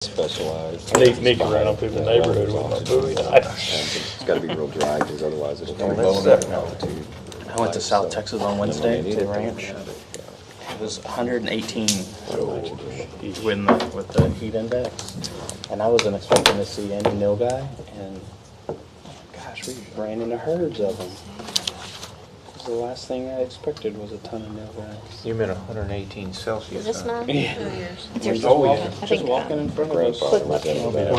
specialized. I sneak around through the neighborhood with my Bowie knife. It's got to be real dry because otherwise it'll come That's at it. altitude. I went to South Texas on Wednesday to the It ranch. It was 118 with the heat index, and I wasn't expecting to see any nilgai, and gosh, we ran into herds of them. It was the last thing I expected was a ton of nilgai. You meant 118 Celsius. Is this huh? mine? Yeah. It's yours. Just walking in front of us. Quick look. Stayed out there. No,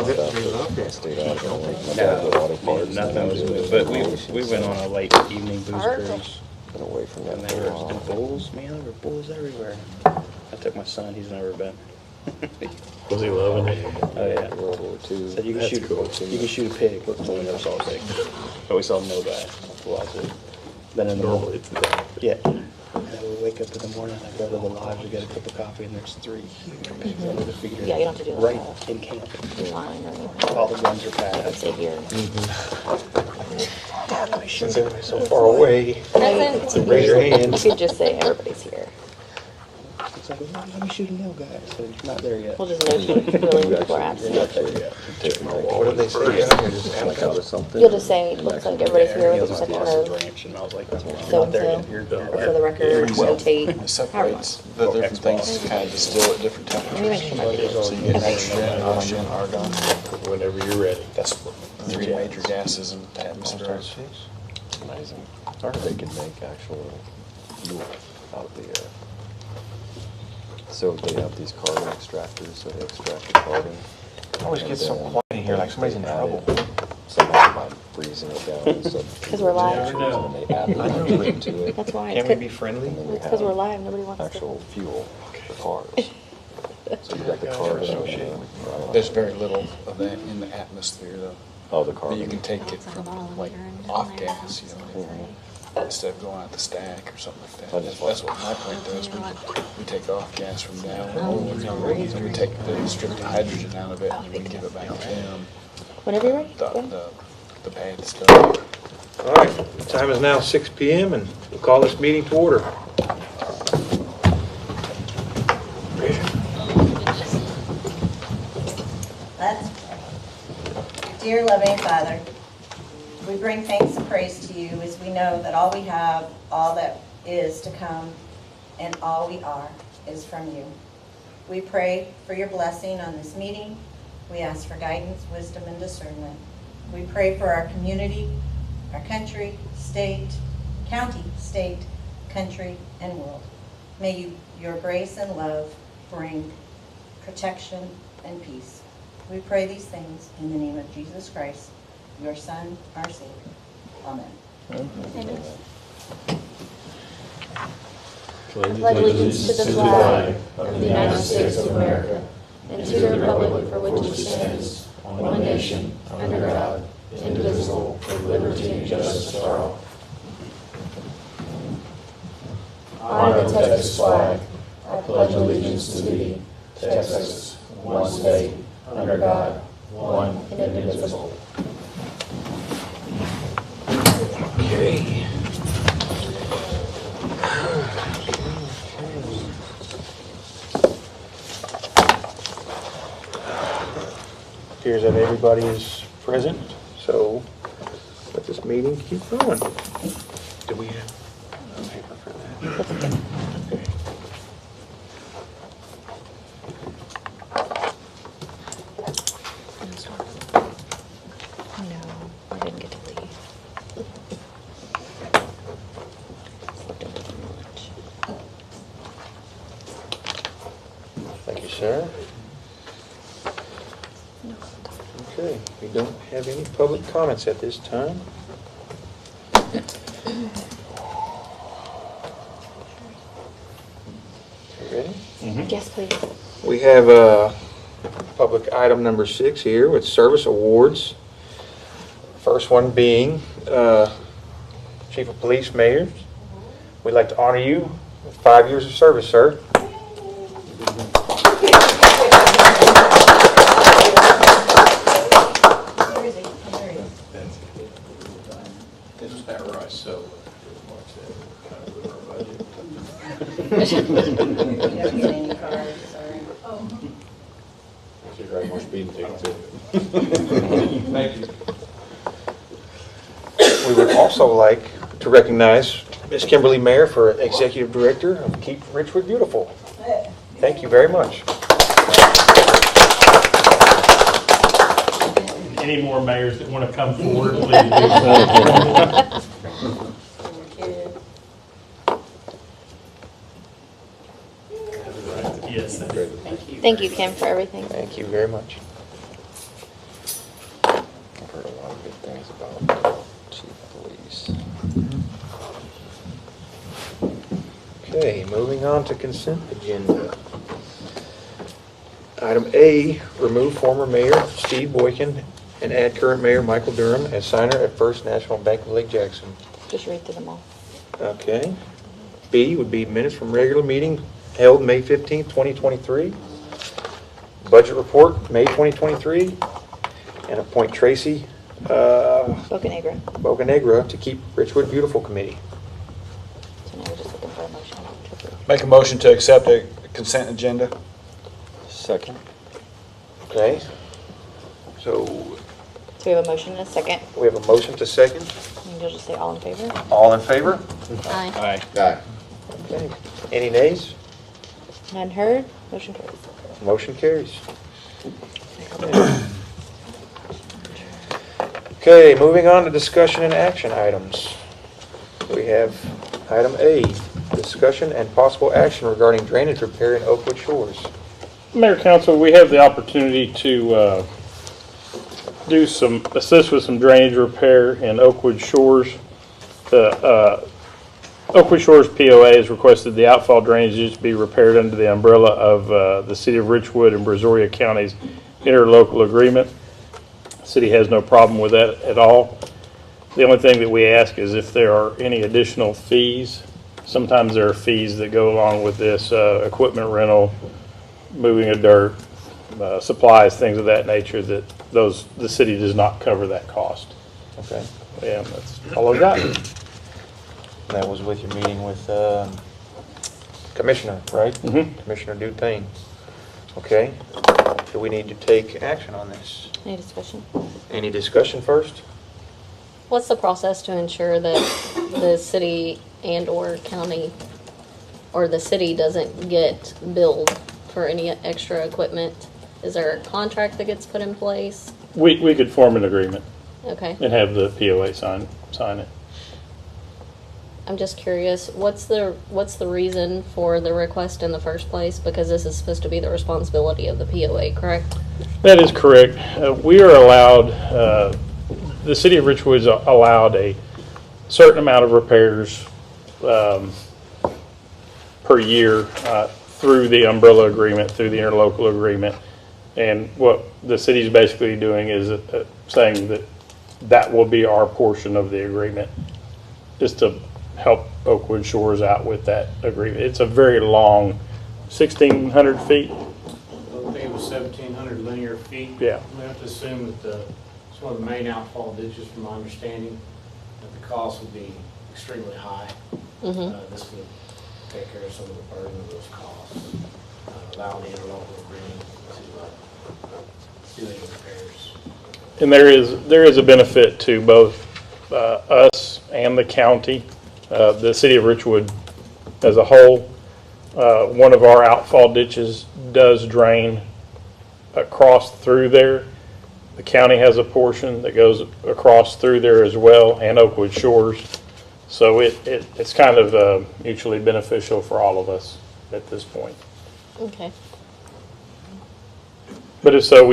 nothing was good, but we went on a late evening booze cruise. Been away from that And for there a was while. bulls, man, there were bulls everywhere. I took my son, he's never been. Was he loving it? Oh, yeah. World War II. Said you can That's shoot, cool. you can shoot a pig, but we never saw a pig. But we saw no guy. Then in the Normally morning, it's that. yeah. And then we wake up in the morning, I go to the lodge to get a cup of coffee, and there's 3 huge pigs under the feeder. Yeah, you don't have to do Right that. in camp. Line or anything. All the guns are I would packed. say here. Since everybody's so far away, Present. raise your hand. You could just say everybody's here. It's like, let me shoot a nail guy. I said, not there yet. We'll just note you really when people are You're absent. not there yet. What did they say? Like out of something. You'll just say, looks like everybody's here with the exception of Ranch, and I was like, so not and there so. yet. You're For the record, notate. It separates the different things, kind of distill at different Let me make temperatures. sure. So you get nitrogen, oxygen, argon. Whenever you're ready. That's 3 major gases in the atmosphere. Amazing. I heard they can make actual fuel out of the air. So they have these carbon extractors, so they extract the carbon. It always gets so quiet in here, like somebody's in trouble. Somehow by freezing it down and stuff. 'Cause we're live. And then they add the nitrogen to it. That's why. Can we be friendly? And then they It's because we're have live, nobody wants to. actual fuel for cars. So you got the carbon in There's very little of that in the atmosphere, though. Oh, the But carbon. you can take it from, like, off gas, instead of going out the stack or something like that. That's what my plant does. We take off gas from down, and we take the stripped hydrogen out of it, and we give it back to them, Whenever you're ready. Go. the bad stuff. All right, the time is now 6 p.m. and we'll call this meeting to order. Let's pray. Dear loving Father, we bring thanks and praise to you as we know that all we have, all that is to come, and all we are is from you. We pray for your blessing on this meeting. We ask for guidance, wisdom, and discernment. We pray for our community, our country, state, county, state, country, and world. May your grace and love bring protection and peace. We pray these things in the name of Jesus Christ, your Son, our Savior. Amen. Amen. Pledge allegiance to the flag of the United States of America and to the republic for which it stands, one nation, under God, indivisible, with liberty and justice for all. I, the Texas flag, I pledge allegiance to thee, Texas, one state, under God, one and indivisible. Okay. Appears that everybody is present, so let this meeting keep going. Do we have a paper for that? Okay. No, I didn't get to leave. Slipped into the lunch. Thank you, sir. Okay, we don't have any public comments at this time. You ready? Yes, please. We have public item number 6 here with service awards. First one being Chief of Police Mayor. We'd like to honor you with 5 years of service, sir. This was that rice, so. You don't get any cards, sorry. She's right. speeding ticket too. Thank you. We would also like to recognize Ms. Kimberly Mayer for Executive Director of Keep Richwood Beautiful. Thank you very much. Any more mayors that want to come forward, please do so. Yes, thank you. Thank you, Kim, for everything. Thank you very much. I've heard a lot of good things about chief of police. Okay, moving on to consent agenda. Item A, remove former mayor Steve Boykin and add current mayor Michael Durham as signer at First National Bank of Lake Jackson. Just read through them all. Okay. B would be minutes from regular meeting held May 15th, 2023. Budget report, May 2023. And appoint Tracy Bocanegra. Bocanegra to Keep Richwood Beautiful Committee. So now we're just looking for a motion to approve. Make a motion to accept a consent agenda. Second. Okay. So So we have a motion and a second. we have a motion to second. And you'll just say all in favor? All in favor? Aye. Aye. Okay. Any nays? None heard? Motion carries. Motion carries. Okay, moving on to discussion and action items. We have item A, discussion and possible action regarding drainage repair in Oakwood Shores. Mayor, Council, we have the opportunity to assist with some drainage repair in Oakwood Shores. The Oakwood Shores POA has requested the outfall drainages be repaired under the umbrella of the City of Richwood and Brazoria County's interlocal agreement. The city has no problem with that at all. The only thing that we ask is if there are any additional fees. Sometimes there are fees that go along with this, equipment rental, moving of dirt, supplies, things of that nature, that the city does not cover that cost. Okay. And that's all I've got. That was with your meeting with Commissioner, right? Mhm. Commissioner Dupain. Okay. Do we need to take action on this? Any discussion? Any discussion first? What's the process to ensure that the city and/or county or the city doesn't get billed for any extra equipment? Is there a contract that gets put in place? We could form an agreement Okay. and have the POA sign it. I'm just curious, what's the reason for the request in the first place? Because this is supposed to be the responsibility of the POA, correct? That is correct. We are allowed, the city of Richwood is allowed a certain amount of repairs per year through the umbrella agreement, through the interlocal agreement. And what the city is basically doing is saying that that will be our portion of the agreement, just to help Oakwood Shores out with that agreement. It's a very long, 1,600 feet. I think it was 1,700 linear feet. Yeah. We have to assume that it's one of the main outfall ditches, from my understanding, that the cost would be extremely high. This would take care of some of the burden of those costs, allowing the interlocal agreement to do any repairs. And there is a benefit to both us and the county, the city of Richwood as a whole. One of our outfall ditches does drain across through there. The county has a portion that goes across through there as well, and Oakwood Shores. So it's kind of mutually beneficial for all of us at this point. Okay. But if so,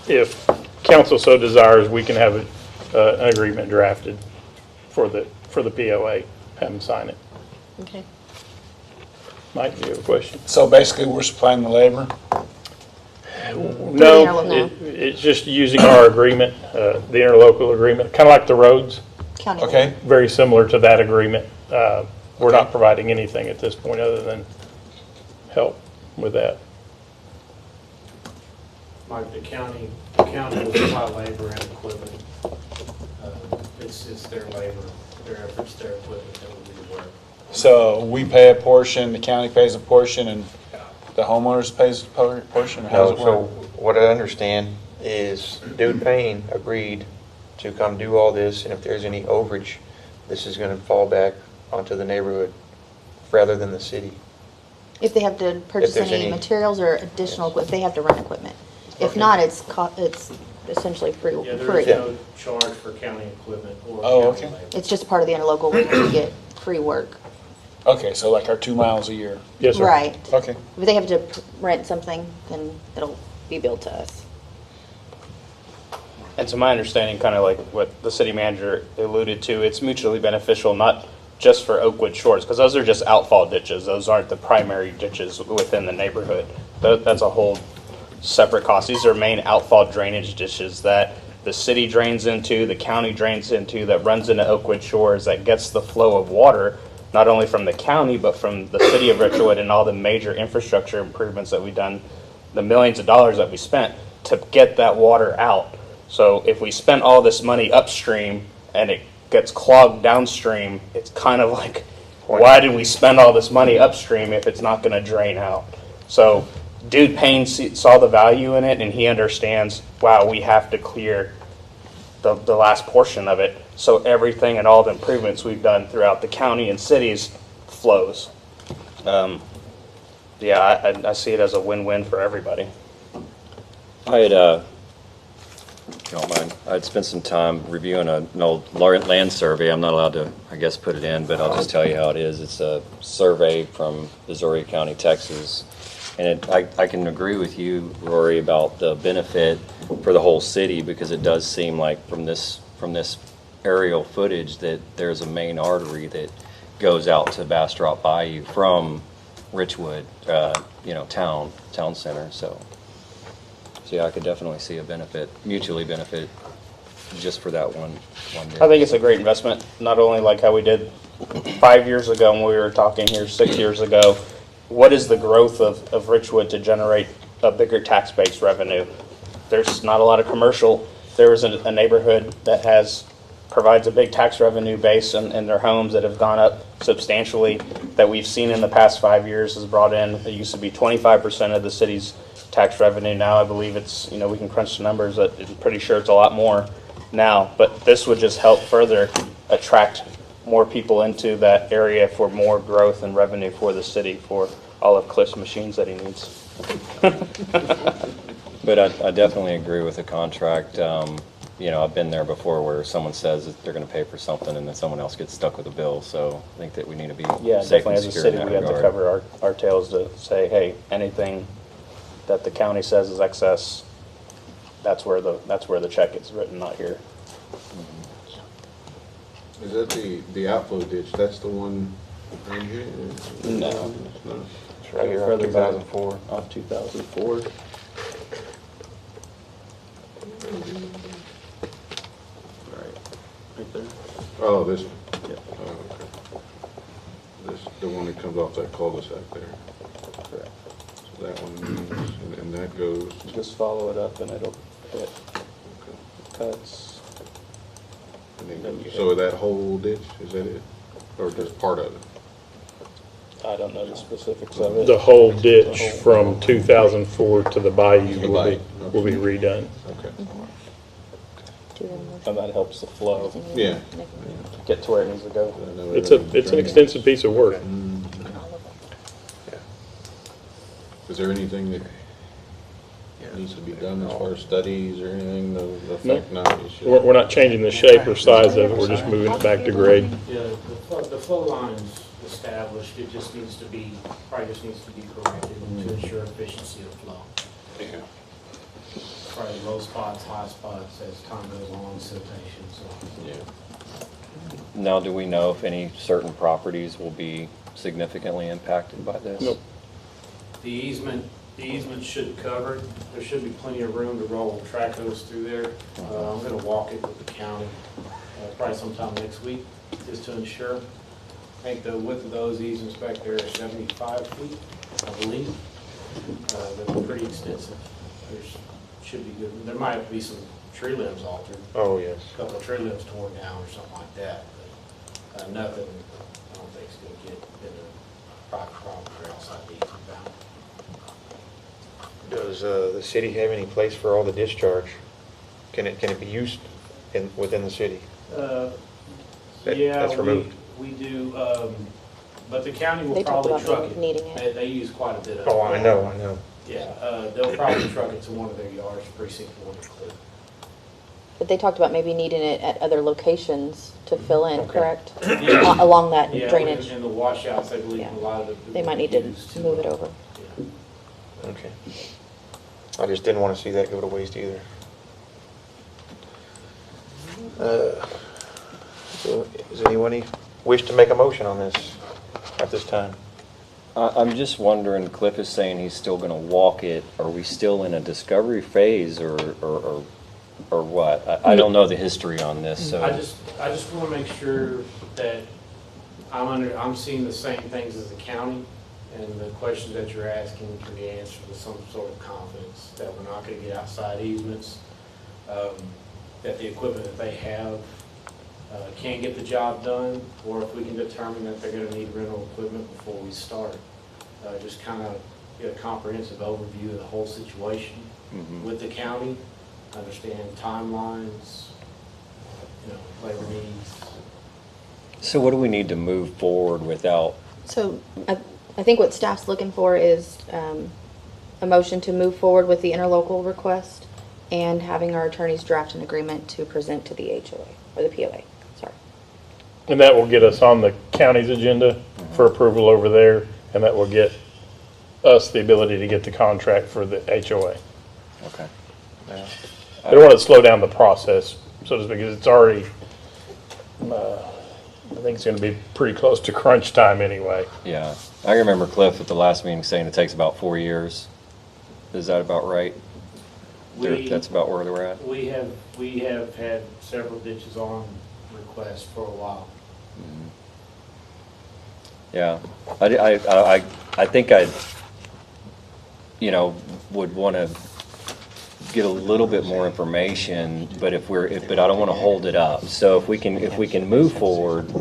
if council so desires, we can have an agreement drafted for the POA, have them sign it. Okay. Mike, do you have a question? So basically, we're supplying the labor? No, No. it's just using our agreement, the interlocal agreement, kind of like the roads, County. Okay. very similar to that agreement. We're not providing anything at this point other than help with that. Like the county will supply labor and equipment. It's their labor, their efforts, their equipment that will do the work. So we pay a portion, the county pays a portion, and The homeowners pays the portion, or how No, does it so work? what I understand is Dude Payne agreed to come do all this, and if there's any overage, this is gonna fall back onto the neighborhood rather than the city. If they have to purchase there's any any- materials or additional, if they have to rent equipment. If Okay. not, it's essentially free. Yeah, there free. is no charge for county equipment or Oh, county okay. labor. It's just part of the interlocal agreement to get free work. Okay, so like our 2 miles a year. Yes, sir. Right. Okay. If they have to rent something, then it'll be billed to us. And to my understanding, kind of like what the city manager alluded to, it's mutually beneficial, not just for Oakwood Shores, because those are just outfall ditches. Those aren't the primary ditches within the neighborhood. That's a whole separate cost. These are main outfall drainage ditches that the city drains into, the county drains into, that runs into Oakwood Shores, that gets the flow of water, not only from the county, but from the city of Richwood and all the major infrastructure improvements that we've done, the millions of dollars that we spent to get that water out. So if we spent all this money upstream and it gets clogged downstream, it's kind of like, why did we spend all this money upstream if it's not going to drain out? So Dude Payne saw the value in it, and he understands, wow, we have to clear the last portion of it, so everything and all the improvements we've done throughout the county and cities flows. Yeah, I see it as a win-win for everybody. I had, if you don't mind, I'd spent some time reviewing an old land survey. I'm not allowed to, I guess, put it in, but I'll just tell you how it is. It's a survey from Missouri County, Texas. And I can agree with you, Rory, about the benefit for the whole city, because it does seem like from this aerial footage that there's a main artery that goes out to Bastrop Bayou from Richwood, town center. So yeah, I could definitely see a benefit, mutually benefit, just for that one day. I think it's a great investment, not only like how we did 5 years ago when we were talking here 6 years ago. What is the growth of Richwood to generate a bigger tax base revenue? There's not a lot of commercial. There is a neighborhood that provides a big tax revenue base in their homes that have gone up substantially, that we've seen in the past 5 years has brought in. It used to be 25% of the city's tax revenue. Now I believe it's, we can crunch the numbers, but I'm pretty sure it's a lot more now. But this would just help further attract more people into that area for more growth and revenue for the city, for all of Cliff's machines that he needs. But I definitely agree with the contract. I've been there before where someone says that they're going to pay for something and then someone else gets stuck with a bill. So I think that we need to be Yeah, safe definitely and as a secure city, in that we have to regard. cover our tails to say, hey, anything that the county says is excess, that's where the check is written, not here. Is that the outflow ditch? That's the one right here? No. It's not. It's right here on Further back 2004. Off 2004. Right there. Oh, this one? Yep. Oh, okay. This, the one that comes off that cul-de-sac there. Correct. So that one, and that goes, Just follow it up and it'll hit okay. cuts. And then Then you goes, so that whole ditch, is that it? Or just part of it? I don't know the specifics of it. The whole ditch from 2004 to the bayou The will bayou, be redone. Okay. And that helps the flow Yeah. get to where it needs to go. I know It's everything's an extensive piece of work. Is there anything that needs to be done as far as studies or anything to affect now? We're not changing the shape or size of it, we're just moving it back to grade. Yeah, the flow line is established, it just needs to be, probably just needs to be corrected to ensure efficiency of flow. Yeah. Probably low spots, high spots as time goes on, siltation, so. Yeah. Now, do we know if any certain properties will be significantly impacted by this? Nope. The easement should cover it. There should be plenty of room to roll track hose through there. I'm gonna walk it with the county, probably sometime next week, just to ensure. I think the width of those easements back there is 75 feet, I believe. They're pretty extensive. Should be good. There might be some tree limbs altered, Oh, yes. a couple of tree limbs torn down or something like that. But nothing, I don't think is gonna get into private property or outside the easement bound. Does the city have any place for all the discharge? Can it be used within the city? Yeah, That's removed. we do, but the county will They talked probably about truck it. needing it. They use quite a bit of it. Oh, I know. Yeah, they'll probably truck it to one of their yards, precinct 1 or 2. But they talked about maybe needing it at other locations to fill in, Okay. correct? Yeah. Along that Yeah, drainage. and the washouts, I believe Yeah. a lot of it. They might need to move it over. Yeah. Okay. I just didn't want to see that go to waste either. So does anyone wish to make a motion on this at this time? I'm just wondering, Cliff is saying he's still gonna walk it. Are we still in a discovery phase or what? I don't know the history on this, so. I just want to make sure that I'm seeing the same things as the county, and the questions that you're asking can be answered with some sort of confidence, that we're not going to get outside easements, that the equipment that they have can get the job done, or if we can determine that they're going to need rental equipment before we start. Just kind of get a comprehensive overview of the whole situation with the county, understand timelines, labor needs. So what do we need to move forward without, So I think what staff's looking for is a motion to move forward with the interlocal request and having our attorneys draft an agreement to present to the HOA, or the POA, sorry. And that will get us on the county's agenda for approval over there, and that will get us the ability to get the contract for the HOA. okay. I don't want to slow down the process, so to speak, because it's already, I think it's going to be pretty close to crunch time anyway. Yeah, I remember Cliff at the last meeting saying it takes about 4 years. Is that about right? That's about where we're at? We have had several ditches on request for a while. Yeah, I think I, would want to get a little bit more information, but but I don't want to hold it up. So if we can move forward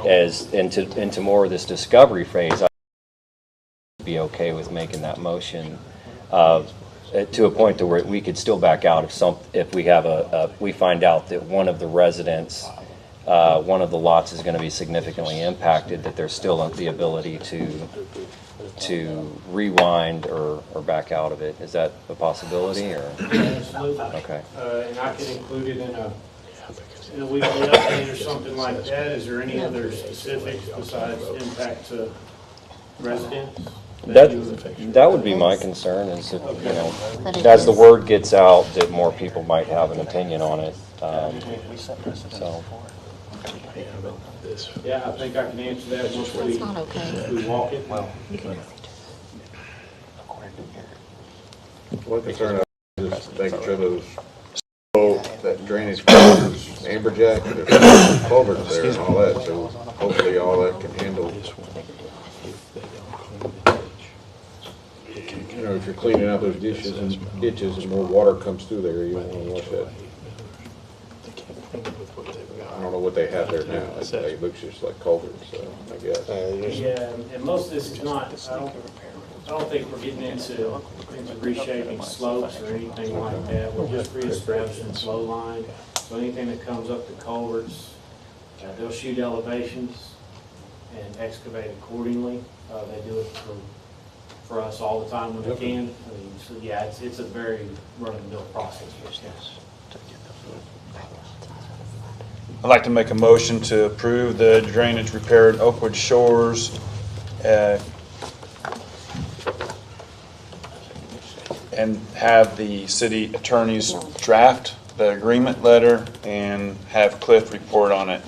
as into more of this discovery phase, I'd be okay with making that motion to a point to where we could still back out if we have we find out that one of the residents, one of the lots is going to be significantly impacted, that there's still the ability to rewind or back out of it. Is that a possibility, or? Absolutely. Okay. And I can include it in a weekly update or something like that. Is there any other specifics besides impact to residents? That would be my concern, is that, as the word gets out, that more people might have an opinion on it. So. Yeah, I think I can answer that once we walk it. One concern I was just making sure those, that drainage culverts, amberjack, there's culverts there and all that, so hopefully all that can handle. If you're cleaning out those ditches and more water comes through there, you don't want to wash that. I don't know what they have there now. It looks just like culverts, so I guess. Yeah, and most of this is not, I don't think we're getting into reshaping slopes or anything like that. We're just reestablishing flow line. So anything that comes up the culverts, they'll shoot elevations and excavate accordingly. They do it for us all the time when they can. I mean, so yeah, it's a very run-of-the-mill process for us. I'd like to make a motion to approve the drainage repair at Oakwood Shores and have the city attorneys draft the agreement letter and have Cliff report on it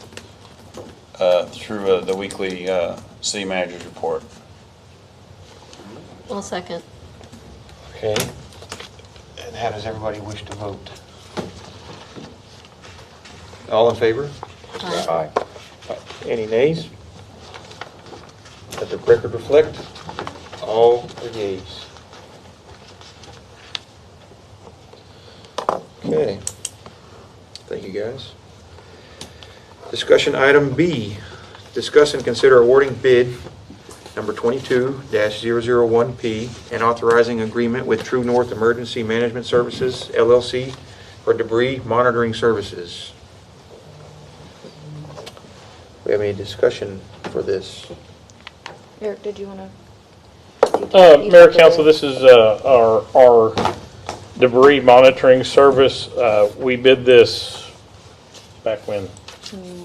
through the weekly city manager's report. I'll second. Okay. And how does everybody wish to vote? All in favor? Aye. Any nays? Let the record reflect. All are yeas. Okay. Thank you, guys. Discussion item B. Discuss and consider awarding bid number 22-001P, and authorizing agreement with True North Emergency Management Services, LLC, for debris monitoring services. We have any discussion for this? Eric, did you want to? Mayor, Council, this is our debris monitoring service. We bid this back when?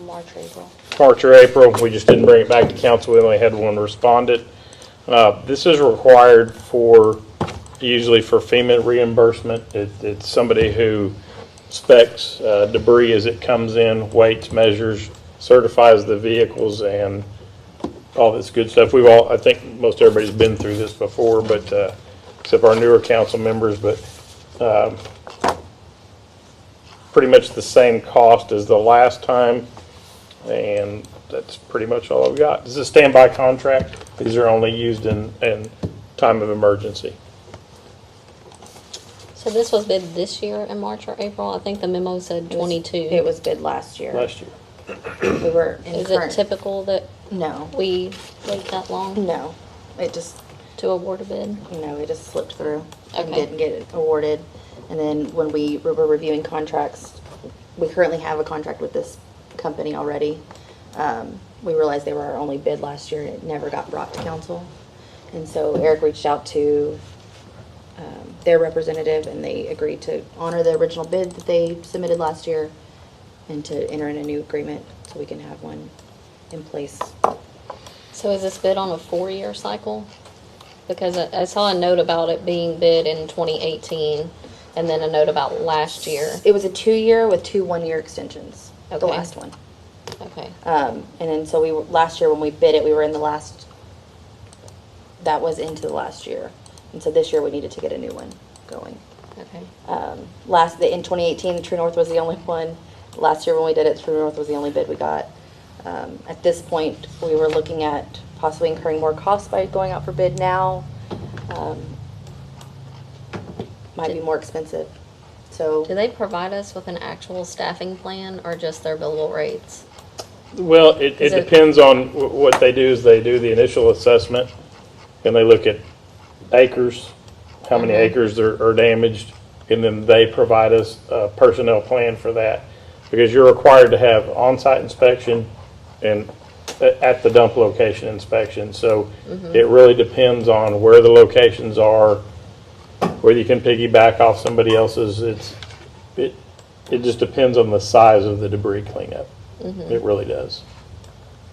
March, April. March or April. We just didn't bring it back to council. We only had one respondent. This is required usually for FEMA reimbursement. It's somebody who specs debris as it comes in, weights, measures, certifies the vehicles, and all this good stuff. I think most everybody's been through this before, but except our newer council members, but pretty much the same cost as the last time, and that's pretty much all I've got. This is a standby contract. These are only used in time of emergency. So this was bid this year in March or April? I think the memo said 22. It was bid last year. Last year. We were in Is current. it typical that No, we wait that long no. It just, to award a bid? it just slipped through and Okay. didn't get it awarded. And then when we were reviewing contracts, we currently have a contract with this company already. We realized they were our only bid last year and it never got brought to council. And so Eric reached out to their representative and they agreed to honor the original bid that they submitted last year and to enter in a new agreement so we can have one in place. So is this bid on a 4-year cycle? Because I saw a note about it being bid in 2018 and then a note about last year. It was a 2-year with 2 1-year extensions, the Okay. last one. Okay. And then so last year when we bid it, we were in that was into the last year. And so this year we needed to get a new one going. Okay. In 2018, True North was the only one. Last year when we did it, True North was the only bid we got. At this point, we were looking at possibly incurring more costs by going out for bid now. Might be more expensive. So Do they provide us with an actual staffing plan or just their billable rates? Well, it Is it- depends on what they do. Is they do the initial assessment and they look at acres, how many acres are damaged, and then they provide us a personnel plan for that. Because you're required to have on-site inspection and at the dump location inspection. So it really depends on where the locations are, whether you can piggyback off somebody else's. It just depends on the size of the debris cleanup. It really does.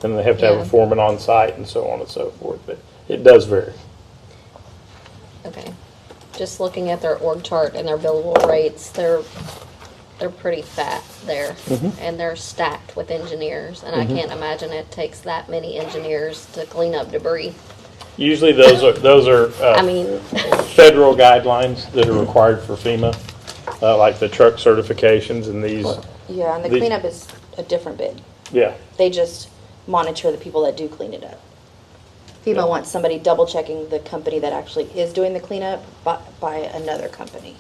And they have to have Yeah. a foreman on site and so on and so forth, but it does vary. Okay. Just looking at their org chart and their billable rates, they're pretty fat there. And they're stacked with engineers. And I can't imagine it takes that many engineers to clean up debris. Usually those are I mean, federal guidelines that are required for FEMA, like the truck certifications and these. yeah, and the These- cleanup is a different bid. Yeah, They just monitor the people that do clean it up. FEMA wants somebody double checking the company that actually is doing the cleanup by another company.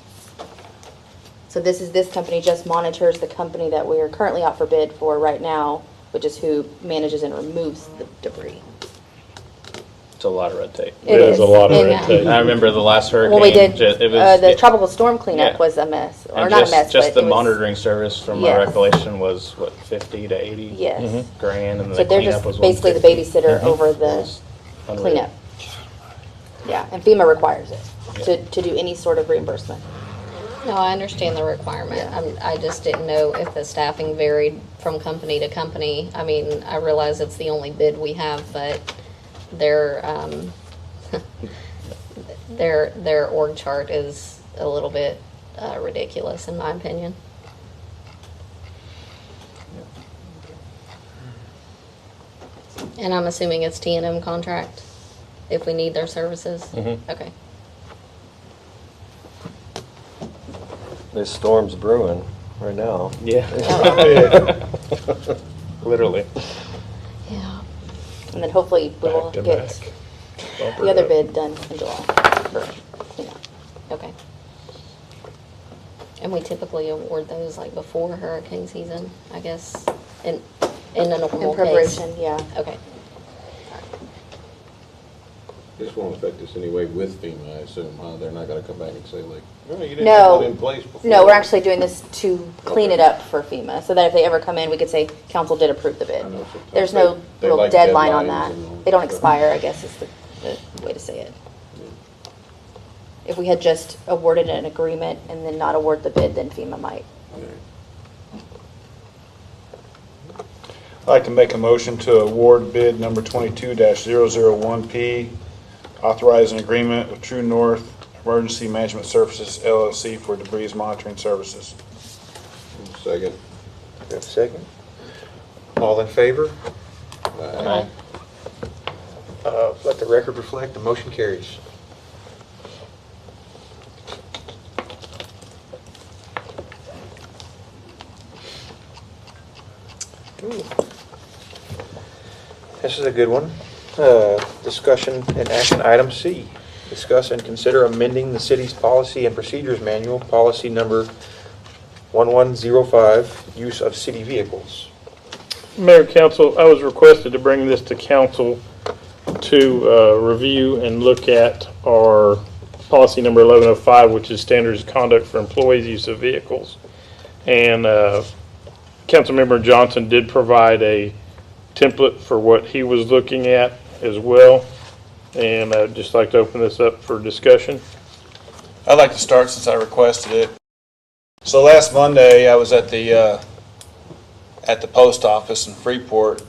So this company just monitors the company that we are currently out for bid for right now, which is who manages and removes the debris. It's a lot of red tape. it is a lot of And- red tape. I remember the last hurricane. When we did, it was the tropical storm cleanup yeah. was a mess, or and not a just, mess, just but the it was- monitoring service, from my Yes. recollection, was what, 50 to 80 Yes. grand, and then So the they're cleanup just was basically the 150. babysitter over the was unreal. cleanup. Yeah, and FEMA requires it to do any sort of reimbursement. no, I understand the requirement. I just didn't know if the staffing varied from company to company. I mean, I realize it's the only bid we have, but their their org chart is a little bit ridiculous in my opinion. And I'm assuming it's T&M contract if we need their services? Okay. This storm's brewing right now. Yeah. Literally. Yeah. And then hopefully we will Back to get back. the other bid done in July for cleanup. Okay. And we typically award those like before hurricane season, I guess, in a normal In preparation, yeah. case. Okay. This won't affect us anyway with FEMA, I assume, huh? They're not gonna come back and say like, oh, you didn't No. have one in place before. No, we're actually doing this to clean Okay. it up for FEMA, so that if they ever come in, we could say, council did approve the bid. I know sometimes There's no they real like deadline on deadlines that. and all They don't that stuff. expire, I guess is the way to say it. If we had just awarded an agreement and then not award the bid, then FEMA might. I'd like to make a motion to award bid number 22-001P, authorize an agreement with True North Emergency Management Services LLC for debris monitoring services. Second. Got a second? All in favor? Aye. Let the record reflect, the motion carries. Ooh. This is a good one. Discussion and action item C. Discuss and consider amending the city's policy and procedures manual, policy number 1105, use of city vehicles. Mayor, council, I was requested to bring this to council to review and look at our policy number 1105, which is standards of conduct for employees' use of vehicles. And Councilmember Johnson did provide a template for what he was looking at as well. And I'd just like to open this up for discussion. I'd like to start since I requested it. So last Monday, I was at the post office in Freeport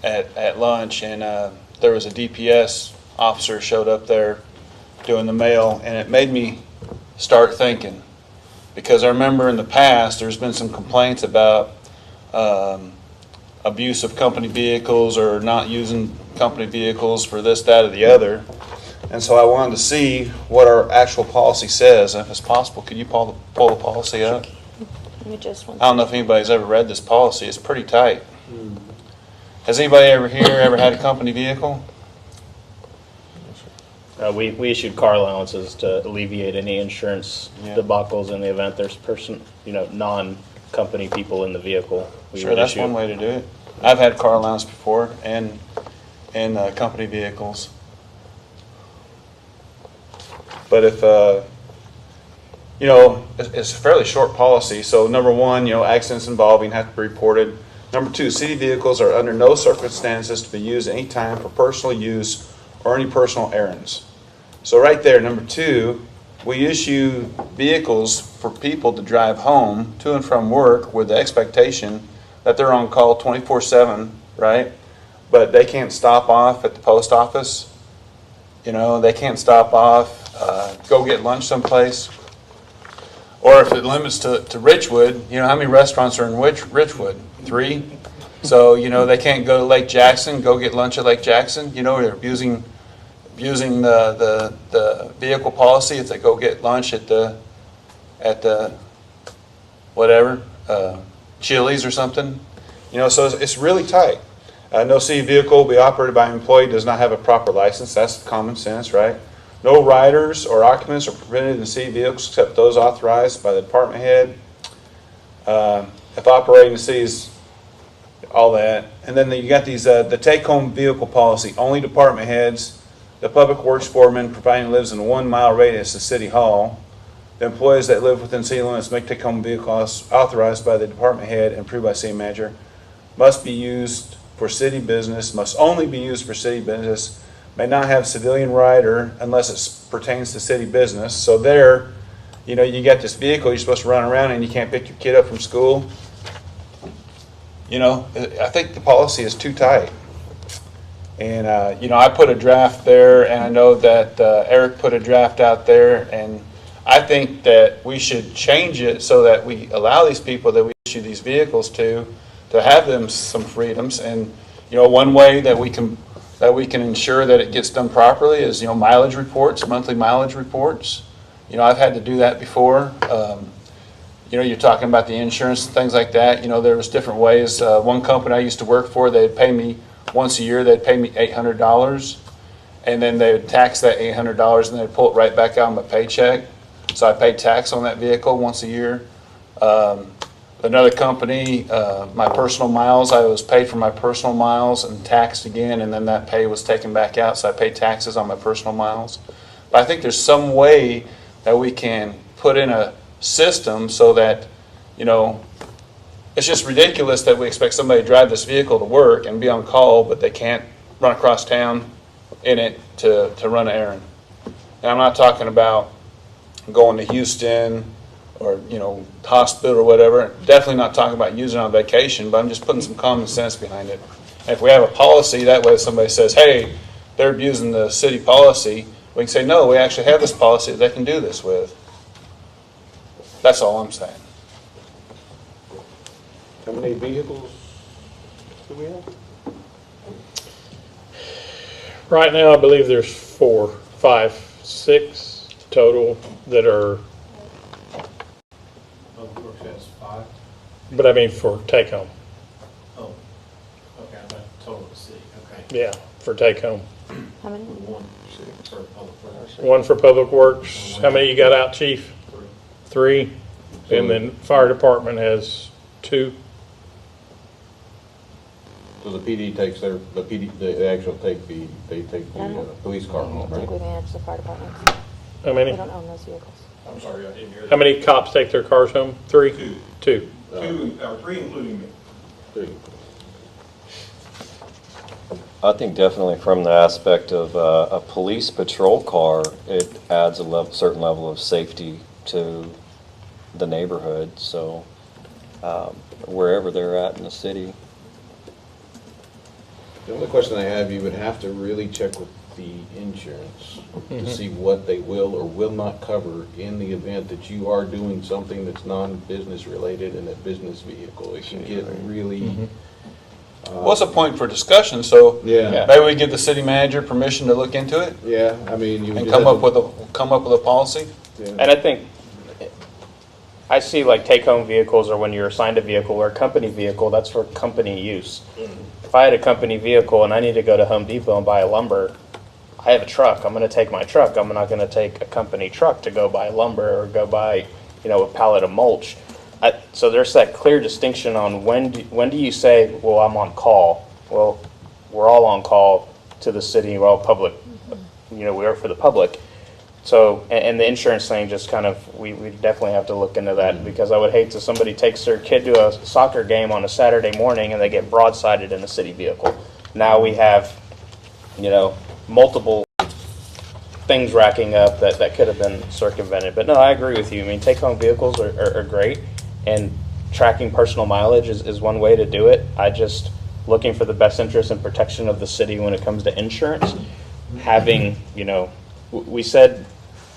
at lunch, and there was a DPS officer showed up there doing the mail, and it made me start thinking, because I remember in the past there's been some complaints about abuse of company vehicles or not using company vehicles for this, that, or the other. And so I wanted to see what our actual policy says. And if it's possible, could you pull the policy up? Let me just one. I don't know if anybody's ever read this policy. It's pretty tight. Has anybody ever had a company vehicle? We issued car allowances to alleviate any insurance Yeah. debacles in the event there's non-company people in the vehicle. We Sure, would that's issue. one way to do it. I've had car allowance before and company vehicles. But if, it's a fairly short policy. So number one, accidents involving have to be reported. Number two, city vehicles are under no circumstances to be used any time for personal use or any personal errands. So right there, number two, we issue vehicles for people to drive home to and from work with the expectation that they're on call 24/7, right? But they can't stop off at the post office. They can't stop off, go get lunch someplace. Or if it limits to Richwood, how many restaurants are in Richwood? 3? So, they can't go to Lake Jackson, go get lunch at Lake Jackson. They're abusing the vehicle policy if they go get lunch at the whatever, Chili's or something. So it's really tight. No city vehicle will be operated by an employee who does not have a proper license. That's common sense, right? No riders or occupants are permitted in city vehicles except those authorized by the department head. If operating the city's, all that. And then you got these, the take-home vehicle policy, only department heads, the public works foreman, providing lives in a 1 mile radius of City Hall. The employees that live within city limits may take home vehicles authorized by the department head and approved by city manager. Must be used for city business, must only be used for city business, may not have civilian rider unless it pertains to city business. So there, you got this vehicle, you're supposed to run around and you can't pick your kid up from school. I think the policy is too tight. And, I put a draft there, and I know that Eric put a draft out there, and I think that we should change it so that we allow these people that we issue these vehicles to have them some freedoms. And, one way that we can ensure that it gets done properly is, mileage reports, monthly mileage reports. I've had to do that before. You're talking about the insurance and things like that. There was different ways. One company I used to work for, they'd pay me once a year, they'd pay me $800, and then they would tax that $800, and they'd pull it right back out of my paycheck. So I paid tax on that vehicle once a year. But another company, my personal miles, I was paid for my personal miles and taxed again, and then that pay was taken back out, so I paid taxes on my personal miles. But I think there's some way that we can put in a system so that, you know, it's just ridiculous that we expect somebody to drive this vehicle to work and be on call, but they can't run across town in it to run an errand. And I'm not talking about going to Houston or, you know, hospital or whatever. Definitely not talking about using it on vacation, but I'm just putting some common sense behind it. And if we have a policy, that way if somebody says, hey, they're abusing the city policy, we can say, no, we actually have this policy that they can do this with. That's all I'm saying. How many vehicles do we have? Right now, I believe there's 4, 5, 6 total that are, Public Works has 5. but I mean for take home. Oh, okay, I thought total of the city, okay. Yeah, for take home. How many? 1 for Public Works. 1 for Public Works. How many you got out, Chief? 3. And then Fire Department has 2. So the PD takes they actually take the police car I home, think we right? manage the fire departments. How many? We don't own those vehicles. I'm sorry, I didn't hear that. How many cops take their cars home? 3? 2. 2, or 3 including me. Three. I think definitely from the aspect of a police patrol car, it adds a certain level of safety to the neighborhood, so wherever they're at in the city. The only question I have, you would have to really check with the insurance to see what they will or will not cover in the event that you are doing something that's non-business related in a business vehicle. It can get really... What's a point for discussion? So Yeah. maybe we give the city manager permission to look into it Yeah, I mean... you and would come have up to- with a policy. Yeah. And I think, I see like take-home vehicles or when you're assigned a vehicle or a company vehicle, that's for company use. If I had a company vehicle and I need to go to Home Depot and buy a lumber, I have a truck. I'm going to take my truck. I'm not going to take a company truck to go buy lumber or go buy, you know, a pallet of mulch. So there's that clear distinction on when do you say, well, I'm on call. Well, we're all on call to the city. We're all public. You know, we are for the public. So, and the insurance thing just kind of, we definitely have to look into that because I would hate to somebody takes their kid to a soccer game on a Saturday morning and they get broadsided in a city vehicle. Now we have, you know, multiple things racking up that could have been circumvented. But no, I agree with you. I mean, take-home vehicles are great, and tracking personal mileage is one way to do it. I just looking for the best interest and protection of the city when it comes to insurance. Having, you know, we said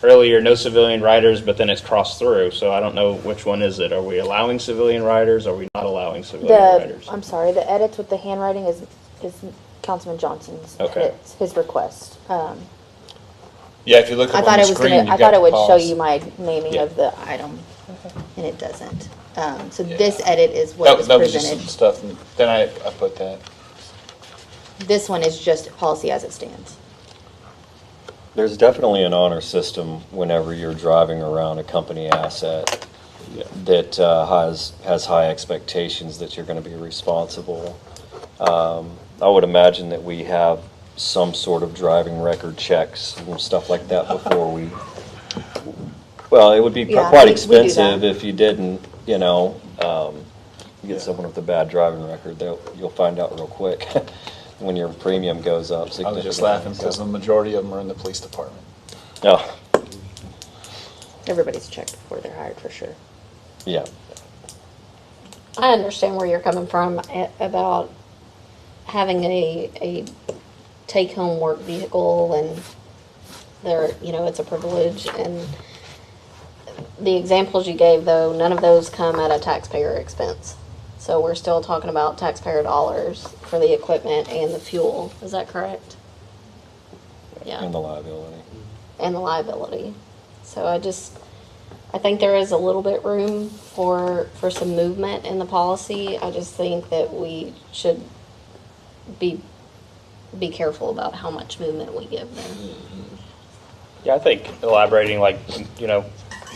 earlier no civilian riders, but then it's crossed through. So I don't know which one is it. Are we allowing civilian riders? Or are we not allowing civilian riders? I'm sorry, the edits with the handwriting is Councilman Johnson's Okay. edits, his request. Yeah, if you look I up thought on it the was screen, gonna, you've I got thought it the would show policy. you my naming Yeah. of the item, and it doesn't. So this edit is what was That was just some presented. stuff, and then I put that. This one is just policy as it stands. There's definitely an honor system whenever you're driving around a company asset that has high expectations that you're going to be responsible. I would imagine that we have some sort of driving record checks and stuff like that before we. Well, it would be Yeah, quite we do that. expensive if you didn't, you know, get someone with a bad driving record. You'll find out real quick when your premium goes up I significantly. was just laughing because the majority of them are in the police department. Oh, Everybody's checked before they're hired for sure. yeah. I understand where you're coming from about having a take-home work vehicle and it's a privilege. And the examples you gave, though, none of those come at a taxpayer expense. So we're still talking about taxpayer dollars for the equipment and the fuel. Is that correct? Yeah. And the liability. And the liability. So I think there is a little bit room for some movement in the policy. I just think that we should be careful about how much movement we give there. Yeah, I think elaborating, like, you know,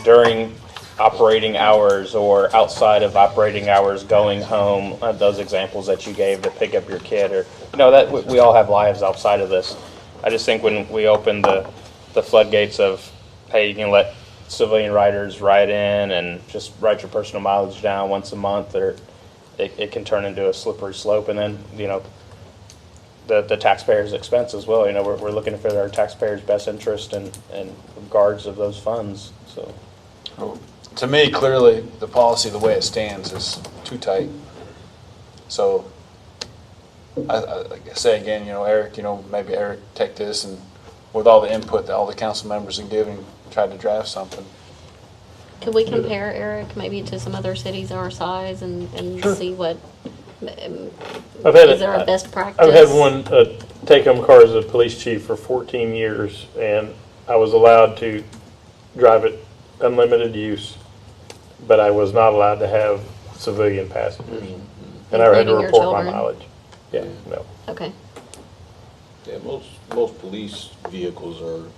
during operating hours or outside of operating hours going home, those examples that you gave to pick up your kid, or, that we all have lives outside of this. I just think when we open the floodgates of, hey, you can let civilian riders ride in and just write your personal mileage down once a month, or it can turn into a slippery slope, and then, the taxpayers' expense as well. We're looking for our taxpayers' best interest and regards of those funds, so. To me, clearly, the policy, the way it stands, is too tight. So, like I say again, Eric, maybe Eric take this and with all the input that all the council members are giving, try to draft something. Could we compare, Eric, maybe to some other cities our size and see what, is there a best practice? I've had one take-home car as a police chief for 14 years, and I was allowed to drive it unlimited use, but I was not allowed to have civilian passengers. And I had to Including your report my children? mileage. Yeah, no. Okay. Yeah, most police vehicles are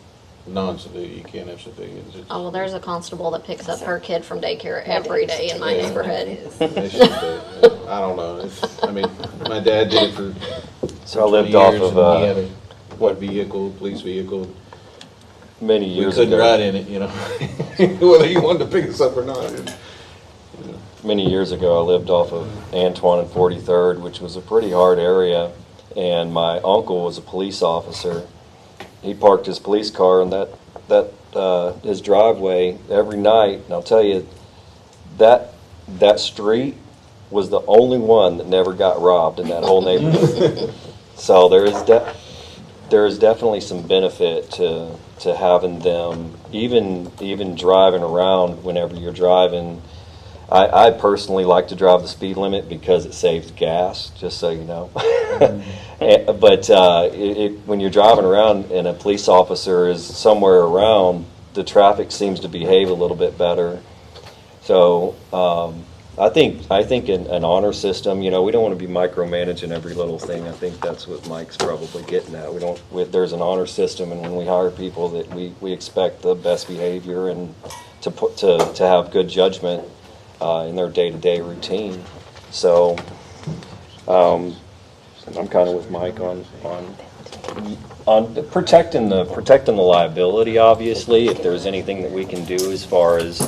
non-civilian, you can't have civilians. It's- Oh, well, there's a constable that picks up her kid from daycare every day in my Yeah. neighborhood. It's just I don't know. My dad did it for So I lived 20 off years, of, and he had a vehicle, police vehicle. many We years couldn't ago. ride in it, whether he wanted to pick us up or not. Many years ago, I lived off of Antoine and 43rd, which was a pretty hard area, and my uncle was a police officer. He parked his police car in his driveway every night, and I'll tell you, that street was the only one that never got robbed in that whole neighborhood. So there is definitely some benefit to having them, even driving around whenever you're driving. I personally like to drive the speed limit because it saves gas, just so you know. But when you're driving around and a police officer is somewhere around, the traffic seems to behave a little bit better. So I think an honor system, we don't want to be micromanaging every little thing. I think that's what Mike's probably getting at. There's an honor system, and when we hire people, that we expect the best behavior and to have good judgment in their day-to-day routine. So I'm kind of with Mike on protecting the liability. Obviously, if there's anything that we can do as far as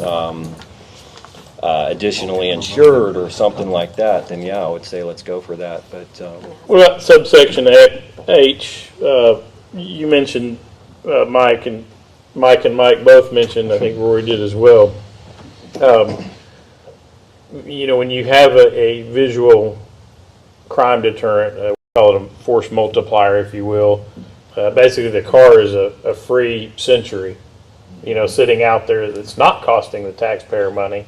additionally insured or something like that, then yeah, I would say let's go for that. But What about subsection H? You mentioned Mike and Mike both mentioned, I think Rory did as well. When you have a visual crime deterrent, we call it a force multiplier, if you will. Basically, the car is a free century, sitting out there that's not costing the taxpayer money.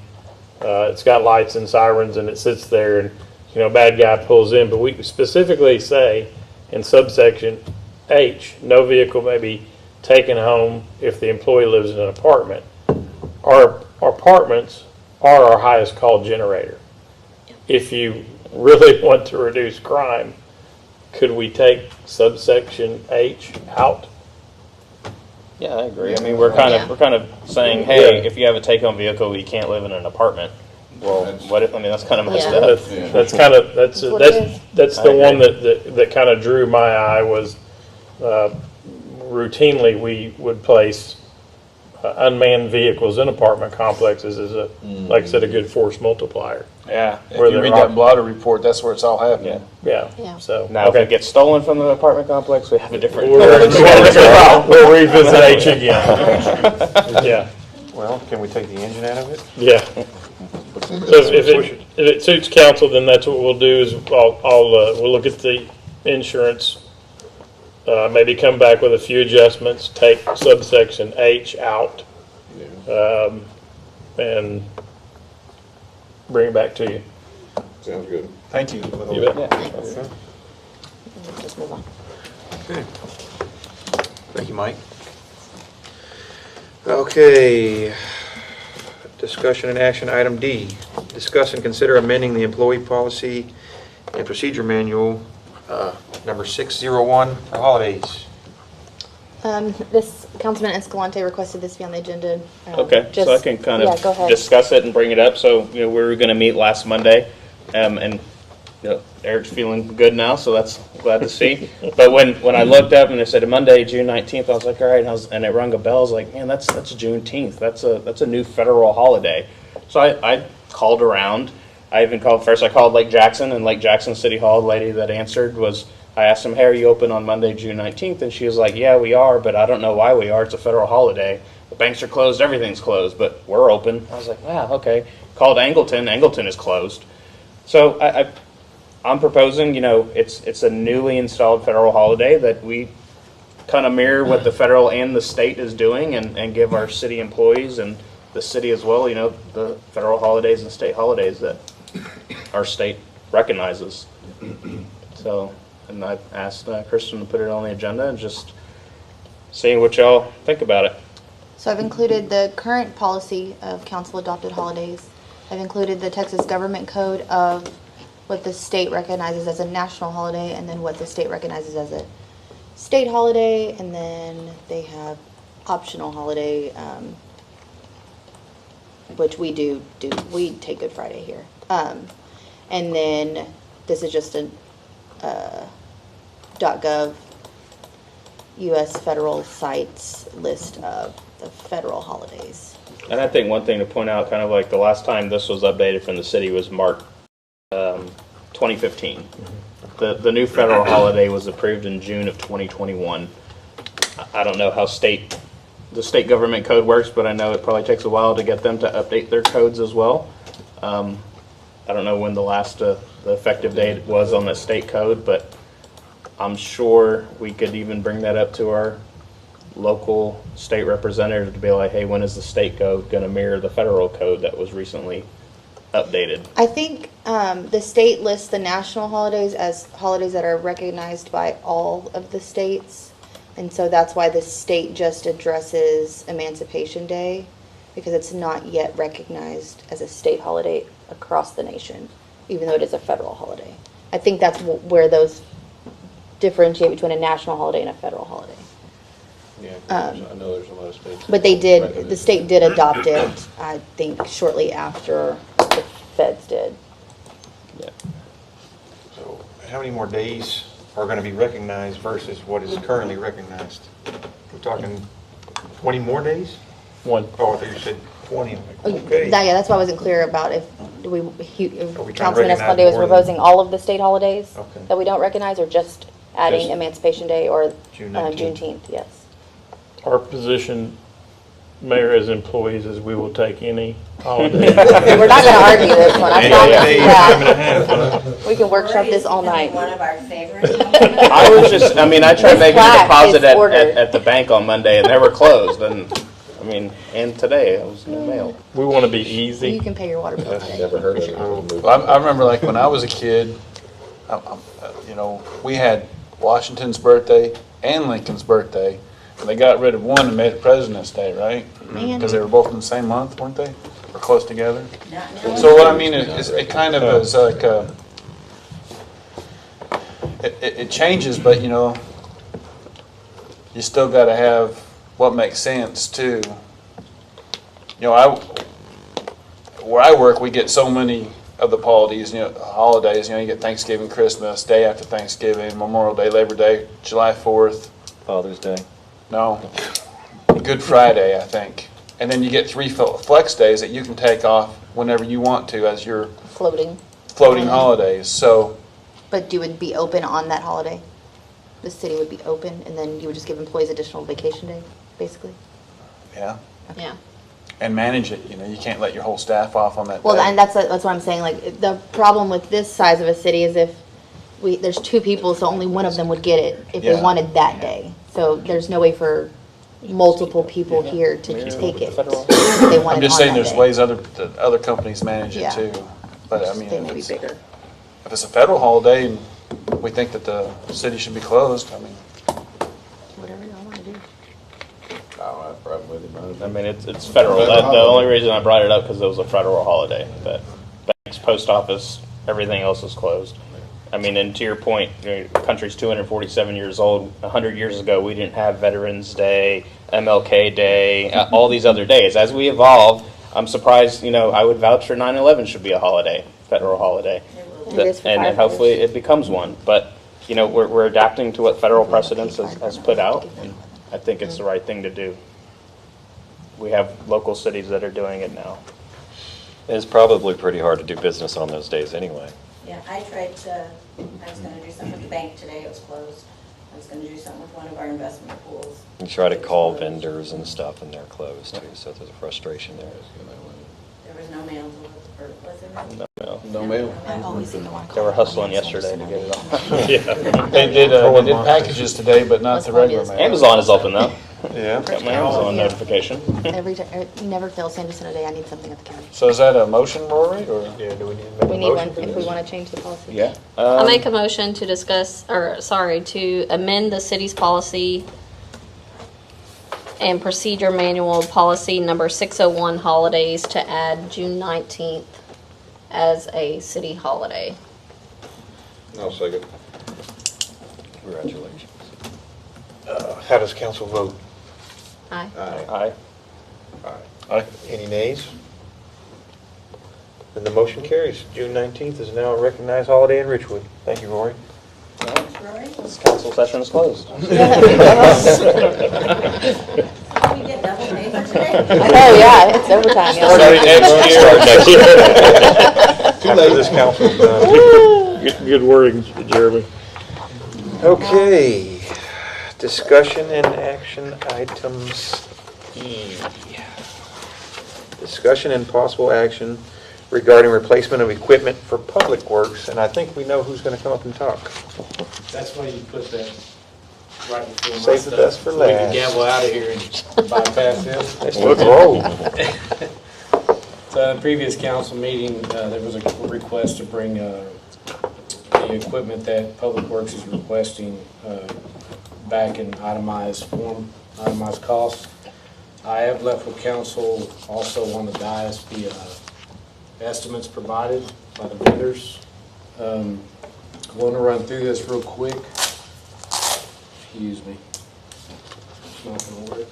It's got lights and sirens, and it sits there, and a bad guy pulls in. But we specifically say in subsection H, no vehicle may be taken home if the employee lives in an apartment. Our apartments are our highest call generator. If you really want to reduce crime, could we take subsection H out? Yeah, I agree. I mean, we're kind of saying, hey, if you have a take-home vehicle, you can't live in an apartment. Well, that's kind of messed up. That's the one that kind of drew my eye was routinely we would place unmanned vehicles in apartment complexes as like I said, a good force multiplier. Yeah, if you read that blotter report, that's where it's all happening. Yeah. So now, if it gets stolen from the apartment complex, we have a different. We'll revisit H again. Yeah. Well, can we take the engine out of it? Yeah. So if it suits council, then that's what we'll do is we'll look at the insurance. Maybe come back with a few adjustments, take subsection H out, and bring it back to you. Sounds good. Thank you. You bet. Just move on. Okay. Thank you, Mike. Okay. Discussion and action item D. Discuss and consider amending the employee policy and procedure manual number 601 for holidays. This Councilman Escalante requested this be on the agenda. Okay, so I can kind yeah, go of ahead. discuss it and bring it up. So, we were going to meet last Monday, and Eric's feeling good now, so that's glad to see. But when I looked up and it said Monday, June 19th, I was like, all right, and it rung a bell. I was like, man, that's Juneteenth. That's a new federal holiday. So I called around. I even called first. I called Lake Jackson, and Lake Jackson City Hall. The lady that answered was, I asked them, hey, are you open on Monday, June 19th? And she was like, yeah, we are, but I don't know why we are. It's a federal holiday. The banks are closed, everything's closed, but we're open. I was like, wow, okay. Called Angleton. Angleton is closed. So I'm proposing, it's a newly installed federal holiday that we kind of mirror what the federal and the state is doing and give our city employees and the city as well, the federal holidays and state holidays that our state recognizes. So, and I asked Kristen to put it on the agenda and just seeing what y'all think about it. So I've included the current policy of council adopted holidays. I've included the Texas Government Code of what the state recognizes as a national holiday and then what the state recognizes as a state holiday, and then they have optional holiday, which we we take Good Friday here. And then this is just a .gov U.S. federal sites list of the federal holidays. And I think one thing to point out, kind of like the last time this was updated from the city was March 2015. The new federal holiday was approved in June of 2021. I don't know how the state government code works, but I know it probably takes a while to get them to update their codes as well. I don't know when the last the effective date was on the state code, but I'm sure we could even bring that up to our local state representative to be like, hey, when is the state code going to mirror the federal code that was recently updated? I think the state lists the national holidays as holidays that are recognized by all of the states. And so that's why the state just addresses Emancipation Day, because it's not yet recognized as a state holiday across the nation, even though it is a federal holiday. I think that's where those differentiate between a national holiday and a federal holiday. Yeah, 'cause I know there's a lot of states. But the state did adopt it, I think, shortly after the feds did. Yeah. So how many more days are going to be recognized versus what is currently recognized? We're talking 20 more days? One. Oh, I thought you said 20. I'm like, okay. Yeah, that's why I wasn't clear about if we trying to Councilman recognize Escalante was more than- proposing all of the state holidays Okay. that we don't recognize, or just adding Just Emancipation Day or June 19th. Juneteenth, yes. Our position, Mayor, as employees, is we will take any holiday. We're not gonna argue this one, I promise you Time and a that. half, huh? We can workshop this all Becoming night. One of our favorites. I tried making a plaque deposit is ordered. at the bank on Monday and they were closed. And today it was no mail. We want to be You easy. can pay your water bill today. Never heard of it. Well, I remember like when I was a kid, we had Washington's birthday and Lincoln's birthday. And they got rid of one and made it President's Day, right? Man. Because they were both in the same month, weren't they? Or close together? Not now. So what I mean is, it kind of is like, it changes, but you still got to have what makes sense too. Where I work, we get so many of the holidays. You get Thanksgiving, Christmas, day after Thanksgiving, Memorial Day, Labor Day, July 4th. Father's Day. No, Good Friday, I think. And then you get 3 flex days that you can take off whenever you want to as your Floating. floating holidays. So, But you would be open on that holiday? The city would be open, and then you would just give employees additional vacation day, basically? yeah, Yeah. and manage it. You can't let your whole staff off on that Well, day. and that's what I'm saying, like, the problem with this size of a city is if there's 2 people, so only one of them would get it if they Yeah. wanted that day. So there's no way for multiple people here to take it. if they want I'm it just on saying that there's day. ways other companies manage it Yeah. too. But I mean, They may be bigger. if it's a federal holiday and we think that the city should be closed, I mean, Whatever y'all want to do. Oh, I probably wouldn't. It's federal. The only reason I brought it up because it was a federal holiday. But banks, post office, everything else is closed. I mean, and to your point, the country's 247 years old. 100 years ago, we didn't have Veterans Day, MLK Day, all these other days. As we evolve, I'm surprised, I would vouch for 9/11 should be a holiday, federal holiday. It is for And firefighters. hopefully it becomes one. But, we're adapting to what federal precedence has put out. And I think it's the right thing to do. We have local cities that are doing it now. It's probably pretty hard to do business on those days anyway. Yeah, I was gonna do something with the bank today, it was closed. I was gonna do something with one of our investment pools. You try to It was call closed. vendors and stuff, and they're closed too, so there's a frustration there. There was no mail, or was there? No. No mail. I always seem to want to They call were it hustling finance, yesterday to and get it I on. They did packages today, but not the regular mail. Amazon is open though. Yeah. Got my Amazon Yeah. notification. Every time, you never fail, send us in a day, I need something at the county. So is that a motion, Rory, or? Yeah, do we need to make a We need one motion for if we this? want to change the policy. Yeah. I'll make a motion to to amend the city's policy and procedure manual policy number 601 holidays to add June 19th as a city holiday. I'll second. Congratulations. How does council vote? Aye. Aye. Aye. Any nays? Then the motion carries. June 19th is now a recognized holiday in Richwood. Thank you, Rory. Thanks, Rory. This council session is closed. We get double pay for today. Oh, yeah, it's overtime. y'all. Starting next year. Too late. This council's done. Good wording, Jeremy. Okay, discussion and action items E. Discussion and possible action regarding replacement of equipment for public works, and I think we know who's gonna come up and talk. That's why you put that right before my Save the stuff, best for so we can last. gavel out of here and bypass this. Let's roll. So at the previous council meeting, there was a request to bring the equipment that Public Works is requesting back in itemized form, itemized costs. I have left with council also on the dais the estimates provided by the vendors. I want to run through this real quick. Excuse me. It's not going to work.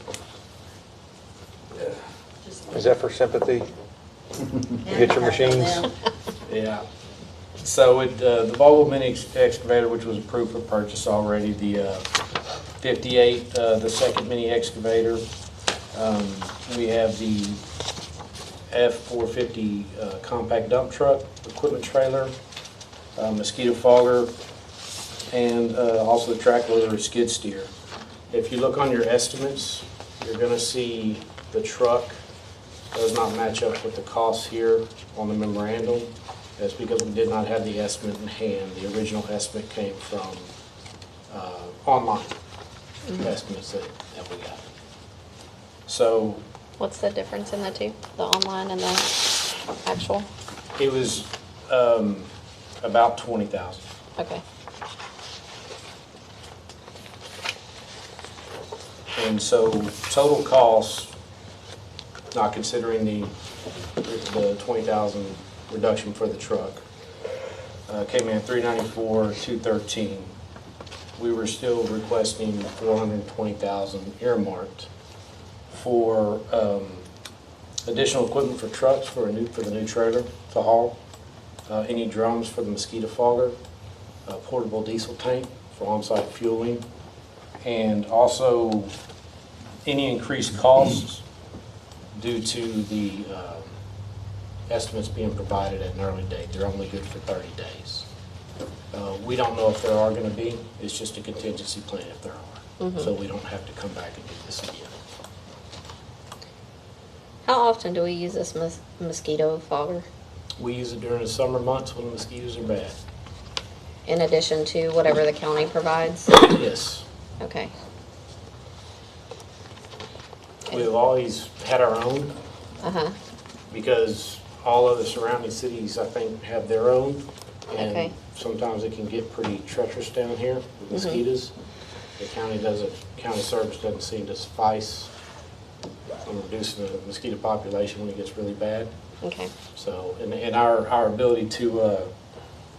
Is that for sympathy? You hit your machines? Yeah. So the Volvo mini excavator, which was approved for purchase already, the 58, the second mini excavator. We have the F450 compact dump truck, equipment trailer, mosquito fogger, and also the track loader skid steer. If you look on your estimates, you're going to see the truck does not match up with the costs here on the memorandum. That's because we did not have the estimate in hand. The original estimate came from online estimates that we got. So What's the difference in the two, the online and the actual? it was about 20,000. Okay. And so total cost, not considering the 20,000 reduction for the truck, came in at 394, 213. We were still requesting 420,000 earmarked for additional equipment for trucks for the new trailer to haul, any drums for the mosquito fogger, a portable diesel tank for on-site fueling, and also any increased costs due to the estimates being provided at an early date. They're only good for 30 days. We don't know if there are going to be. It's just a contingency plan if there are. So we don't have to come back and do this again. How often do we use this mosquito fogger We use it during the summer months when the mosquitoes are bad. in addition to whatever the county provides? Yes. Okay. We've always had our own Uh-huh. because all of the surrounding cities, I think, have their own. And Okay. sometimes it can get pretty treacherous down here with mosquitoes. The county service doesn't seem to suffice on reducing the mosquito population when it gets really bad. Okay. So, and our ability to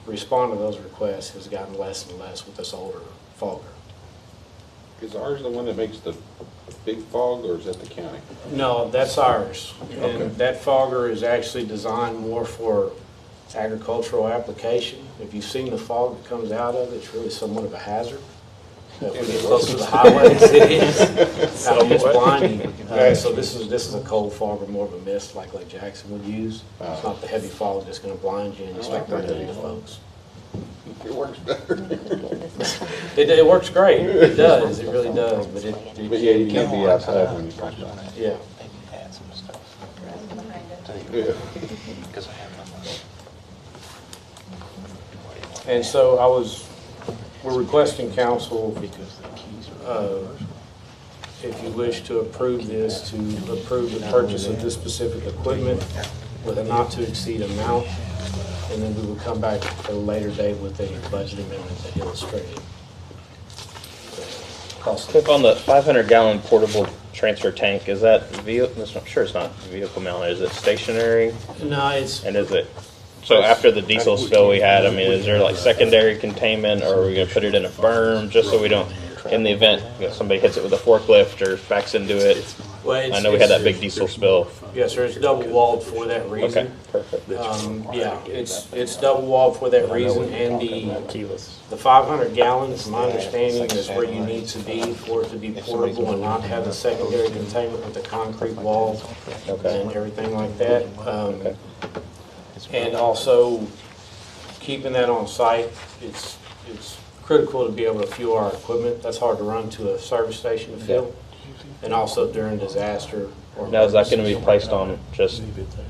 respond to those requests has gotten less and less with this older fogger. Is ours the one that makes the big fog, or is that the county? No, that's ours. Okay. And that fogger is actually designed more for agricultural application. If you've seen the fog that comes out of it, it's really somewhat of a hazard. If we get close to the highways, it is. It's blinding. So this is a cold fog or more of a mist like Jackson would use. It's not the heavy fog that's going to blind you and you start running into folks. It works better. It works great. It does. It really does. But But yeah, you can't be outside when you come by. yeah. Yeah. And so we're requesting council, if you wish to approve this, to approve the purchase of this specific equipment with a not to exceed amount, and then we will come back at a later date with a budget amendment that illustrated. Cliff, on the 500-gallon portable transfer tank, is that vehicle? I'm sure it's not vehicle mounted. Is it stationary? No, it's, And is it? So after the diesel spill we had, I mean, is there like secondary containment, or are we gonna put it in a berm just so we don't, in the event that somebody hits it with a forklift or backs into it? I know we had that big diesel spill. yes, sir, it's double walled for that Okay, reason. perfect. Yeah, it's double walled for that reason, and the 500 gallons, my understanding, is where you need to be for it to be portable and not have the secondary containment with the concrete wall and everything like that. And also, keeping that on site, it's critical to be able to fuel our equipment. That's hard to run to a service station to fill. And also during disaster. Or Now, is that gonna be placed on just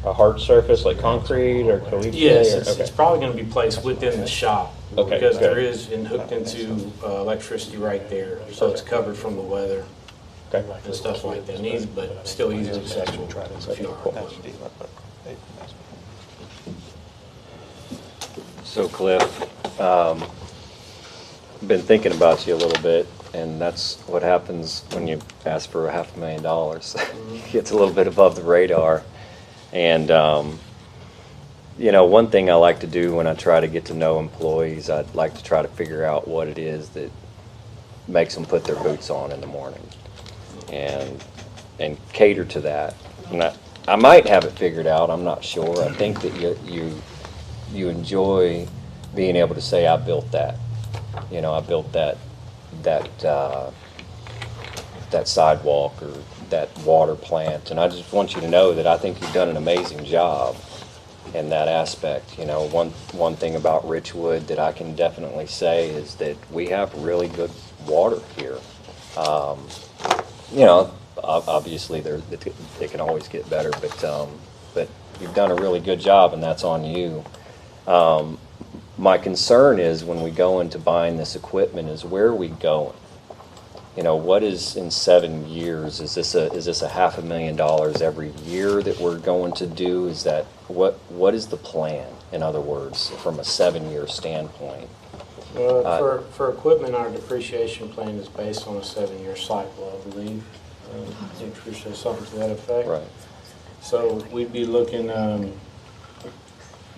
a hard surface like concrete or caliche? yes, or- it's okay. probably going to be placed within the shop. Okay, Because good. there is hooked into electricity right there, so it's covered from the weather Okay. and stuff like that. Easy, but still easily accessible to fuel our equipment. So Cliff, been thinking about you a little bit, and that's what happens when you ask for $500,000. Gets a little bit above the radar. And, you know, one thing I like to do when I try to get to know employees, I'd like to try to figure out what it is that makes them put their boots on in the morning and cater to that. And I might have it figured out, I'm not sure. I think that you enjoy being able to say, I built that. You know, I built that sidewalk or that water plant. And I just want you to know that I think you've done an amazing job in that aspect. You know, one thing about Richwood that I can definitely say is that we have really good water here. You know, obviously it can always get better, but you've done a really good job, and that's on you. My concern is when we go into buying this equipment is where are we going? You know, what is in 7 years? Is this a $500,000 every year that we're going to do? Is that what is the plan? In other words, from a 7-year standpoint. For equipment, our depreciation plan is based on a 7-year cycle, I believe. I think Trish said something to that effect. Right. So we'd be looking,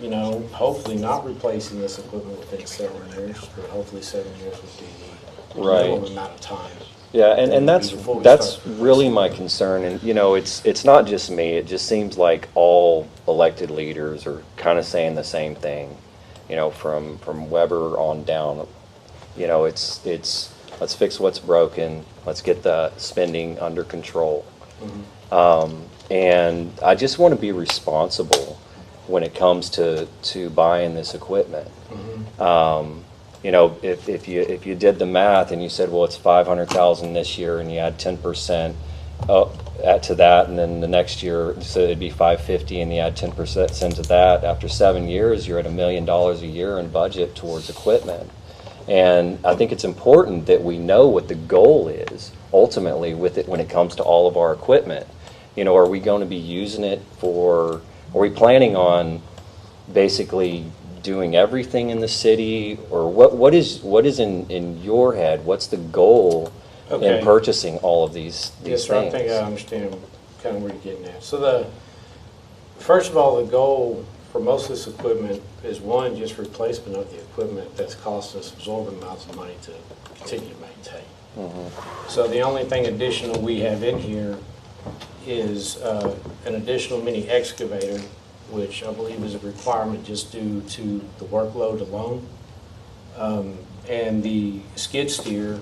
you know, hopefully not replacing this equipment within 7 years, but hopefully 7 years would be the minimum amount of time. Yeah, and that's Before we that's start. really my concern. And you know, it's not just me. It just seems like all elected leaders are kind of saying the same thing. You know, from Weber on down. You know, it's let's fix what's broken. Let's get the spending under control. And I just want to be responsible when it comes to buying this equipment. You know, if you did the math and you said, well, it's $500,000 this year, and you add 10% up to that, and then the next year, so it'd be $550,000, and you add 10% to that. After 7 years, you're at $1 million a year in budget towards equipment. And I think it's important that we know what the goal is ultimately with it when it comes to all of our equipment. You know, are we going to be using it for? Are we planning on basically doing everything in the city, or what is in your head? What's the goal in purchasing all of these Yes, sir, things? I think I understand kind of where you're getting at. So first of all, the goal for most of this equipment is one, just replacement of the equipment that's cost us absorbent amounts of money to continue to maintain. So the only thing additional we have in here is an additional mini excavator, which I believe is a requirement just due to the workload alone. And the skid steer,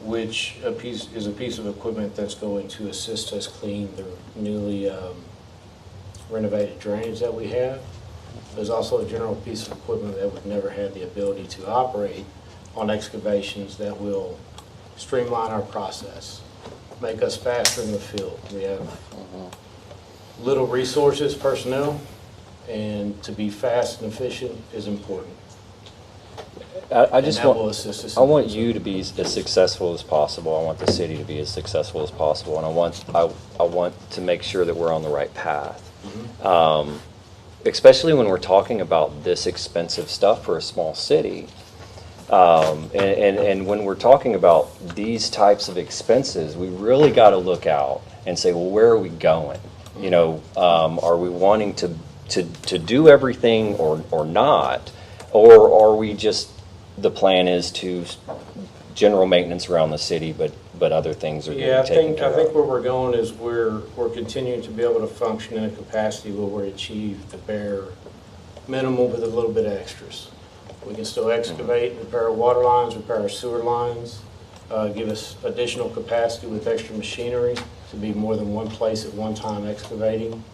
which is a piece of equipment that's going to assist us clean the newly renovated drainage that we have. There's also a general piece of equipment that would never have the ability to operate on excavations that will streamline our process, make us faster in the field. We have little resources, personnel, and to be fast and efficient is important. I just And that will want, assist us I in want that. you to be as successful as possible. I want the city to be as successful as possible, and I want to make sure that we're on the right path. Especially when we're talking about this expensive stuff for a small city. And when we're talking about these types of expenses, we really got to look out and say, well, where are we going? You know, are we wanting to do everything or not? Or are we just, the plan is to general maintenance around the city, but other things are Yeah, getting taken care I think of? where we're going is we're continuing to be able to function in a capacity where we achieve the bare minimum with a little bit of extras. We can still excavate, repair our water lines, repair our sewer lines, give us additional capacity with extra machinery to be more than one place at one time excavating,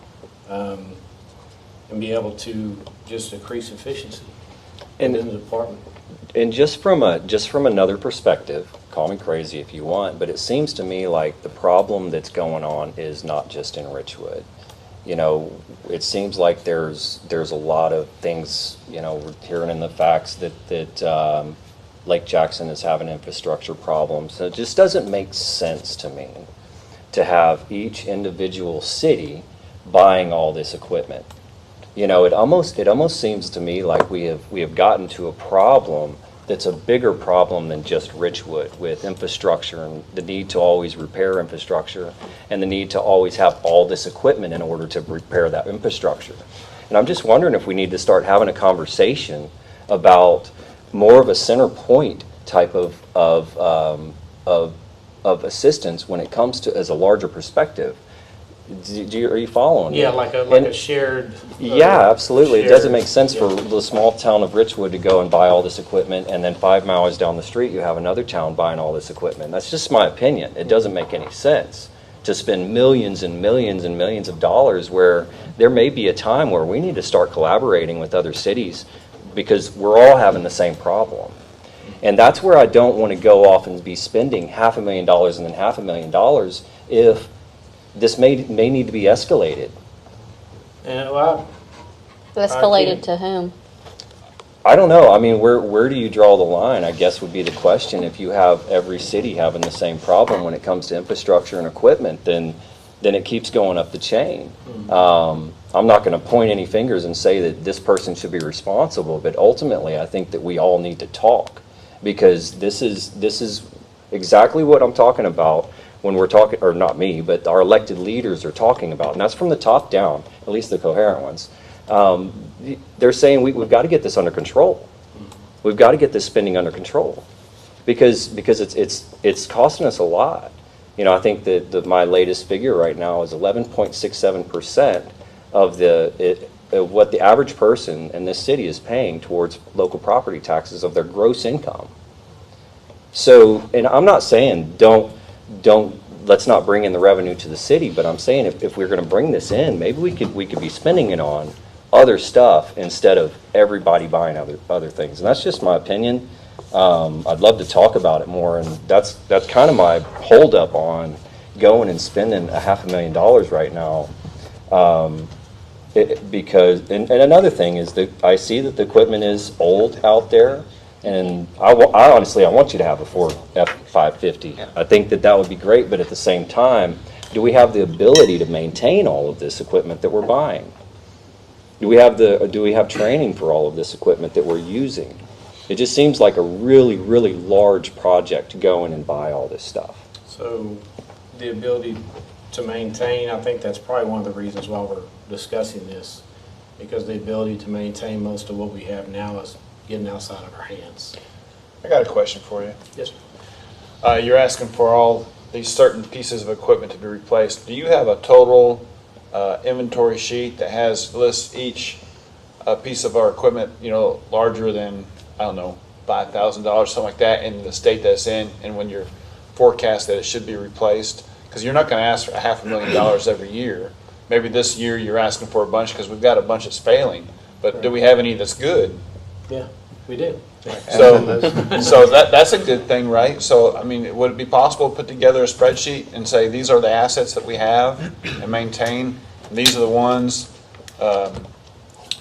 and be able to just increase efficiency in the department. And just from another perspective, call me crazy if you want, but it seems to me like the problem that's going on is not just in Richwood. You know, it seems like there's a lot of things, you know, we're hearing in the facts that Lake Jackson is having infrastructure problems. So it just doesn't make sense to me to have each individual city buying all this equipment. You know, it almost seems to me like we have gotten to a problem that's a bigger problem than just Richwood, with infrastructure and the need to always repair infrastructure and the need to always have all this equipment in order to repair that infrastructure. And I'm just wondering if we need to start having a conversation about more of a center point type of assistance when it comes to as a larger perspective. Are you following? Yeah, like a shared. Yeah, absolutely. It doesn't make sense for yeah. the small town of Richwood to go and buy all this equipment, and then 5 miles down the street you have another town buying all this equipment. That's just my opinion. It doesn't make any sense to spend millions and millions and millions of dollars, where there may be a time where we need to start collaborating with other cities because we're all having the same problem. And that's where I don't want to go off and be spending $500,000 and then $500,000 if this may need to be escalated. And well, Escalated to whom? I don't know. I mean, where do you draw the line, I guess would be the question. If you have every city having the same problem when it comes to infrastructure and equipment, then it keeps going up the chain. I'm not going to point any fingers and say that this person should be responsible, but ultimately I think that we all need to talk, because this is exactly what I'm talking about when we're talking, or not me, but our elected leaders are talking about, and that's from the top down, at least the coherent ones. They're saying we've got to get this under control. We've got to get this spending under control, because it's costing us a lot. You know, I think that my latest figure right now is 11.67% of what the average person in this city is paying towards local property taxes of their gross income. So, and I'm not saying let's not bring in the revenue to the city, but I'm saying if we're going to bring this in, maybe we could be spending it on other stuff instead of everybody buying other things. And that's just my opinion. I'd love to talk about it more, and that's kind of my holdup on going and spending $500,000 right now. Because another thing is that I see that the equipment is old out there. And I honestly, I want you to have a Ford F-550. I think that would be great, but at the same time, do we have the ability to maintain all of this equipment that we're buying? Do we have training for all of this equipment that we're using? It just seems like a really, really large project to go in and buy all this stuff. So the ability to maintain, I think that's probably one of the reasons why we're discussing this, because the ability to maintain most of what we have now is getting outside of our hands. I got a question for you. Yes, sir. You're asking for all these certain pieces of equipment to be replaced. Do you have a total inventory sheet that lists each piece of our equipment, larger than, I don't know, $5,000, something like that, in the state that's in, and when you're forecast that it should be replaced? Because you're not going to ask for $500,000 every year. Maybe this year you're asking for a bunch because we've got a bunch that's failing. But do we have any that's good? Yeah, we do. So that's a good thing, right? So, I mean, would it be possible to put together a spreadsheet and say, these are the assets that we have and maintain, and these are the ones,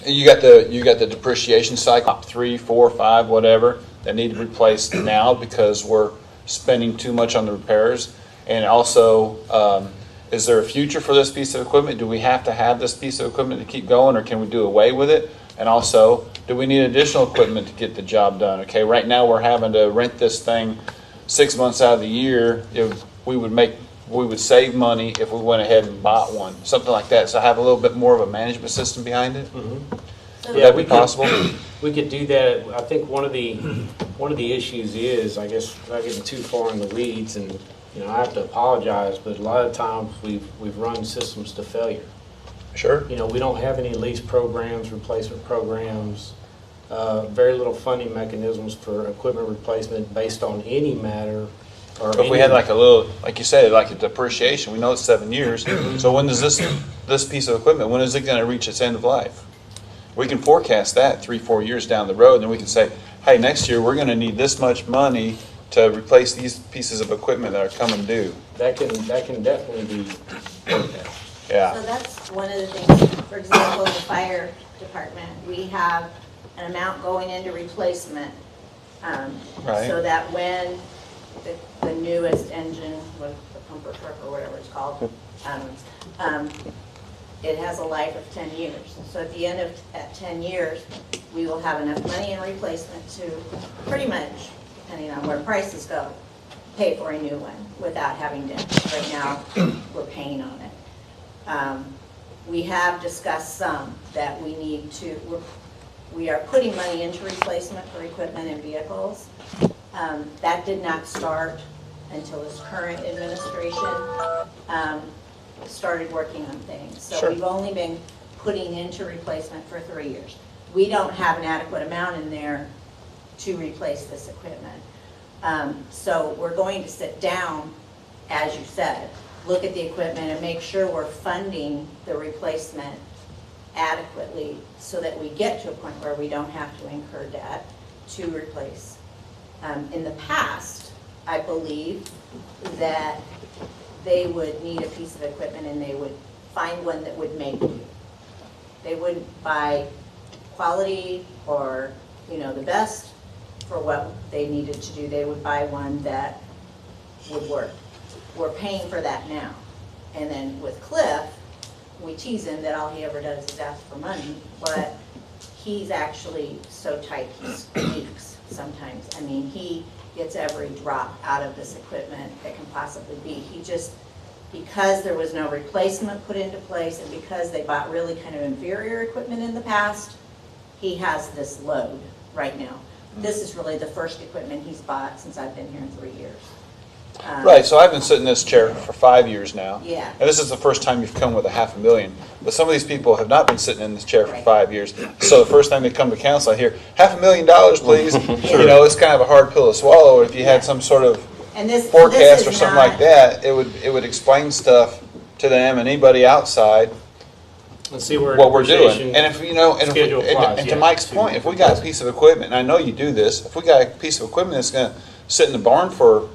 you got the depreciation cycle, 3, 4, 5, whatever, that need to be replaced now because we're spending too much on the repairs? And also, is there a future for this piece of equipment? Do we have to have this piece of equipment to keep going, or can we do away with it? And also, do we need additional equipment to get the job done? Okay, right now we're having to rent this thing 6 months out of the year. We would save money if we went ahead and bought one, something like that. So have a little bit more of a management system behind it. Mm-hmm. Would that be possible? We could do that. I think one of the issues is, I guess, without getting too far in the weeds, and I have to apologize, but a lot of times we've run systems to failure. Sure. We don't have any lease programs, replacement programs, very little funding mechanisms for equipment replacement based on any matter. Or if we had like a little, like you said, like a depreciation, we know it's 7 years. So when does this piece of equipment, when is it going to reach its end of life? We can forecast that 3, 4 years down the road, and then we can say, hey, next year we're going to need this much money to replace these pieces of equipment that are coming due. That can definitely be worked out. Yeah. So that's one of the things, for example, in the fire department, we have an amount going into replacement. Right. So that when the newest engine, with the pumper truck or whatever it's called, it has a life of 10 years. So at the end of that 10 years, we will have enough money in replacement to pretty much, depending on where prices go, pay for a new one without having to. Right now, we're paying on it. We have discussed some that we need to, we are putting money into replacement for equipment and vehicles. That did not start until this current administration started working on things. So Sure. We've only been putting into replacement for 3 years. We don't have an adequate amount in there to replace this equipment. So we're going to sit down, as you said, look at the equipment and make sure we're funding the replacement adequately so that we get to a point where we don't have to incur debt to replace. In the past, I believe that they would need a piece of equipment and they would find one that would make it. They wouldn't buy quality or, the best for what they needed to do. They would buy one that would work. We're paying for that now. And then with Cliff, we tease him that all he ever does is ask for money, but he's actually so tight he leaks sometimes. I mean, he gets every drop out of this equipment that can possibly be. He just, because there was no replacement put into place and because they bought really kind of inferior equipment in the past, he has this load right now. This is really the first equipment he's bought since I've been here in 3 years. Right, so I've been sitting in this chair for 5 years now. Yeah. And this is the first time you've come with $500,000. But some of these people have not been sitting in this chair for Right. 5 years. So the first time they come to council, I hear, $500,000, please. It's kind of a hard pill to swallow. If you had some sort of And this forecast or is something not- like that, it would explain stuff to them and anybody outside Let's see where what we're doing. depreciation And if, and schedule applies, to yeah, Mike's point, if we got a piece of equipment, and I know you do this, if we got a piece of equipment that's going to sit in the barn for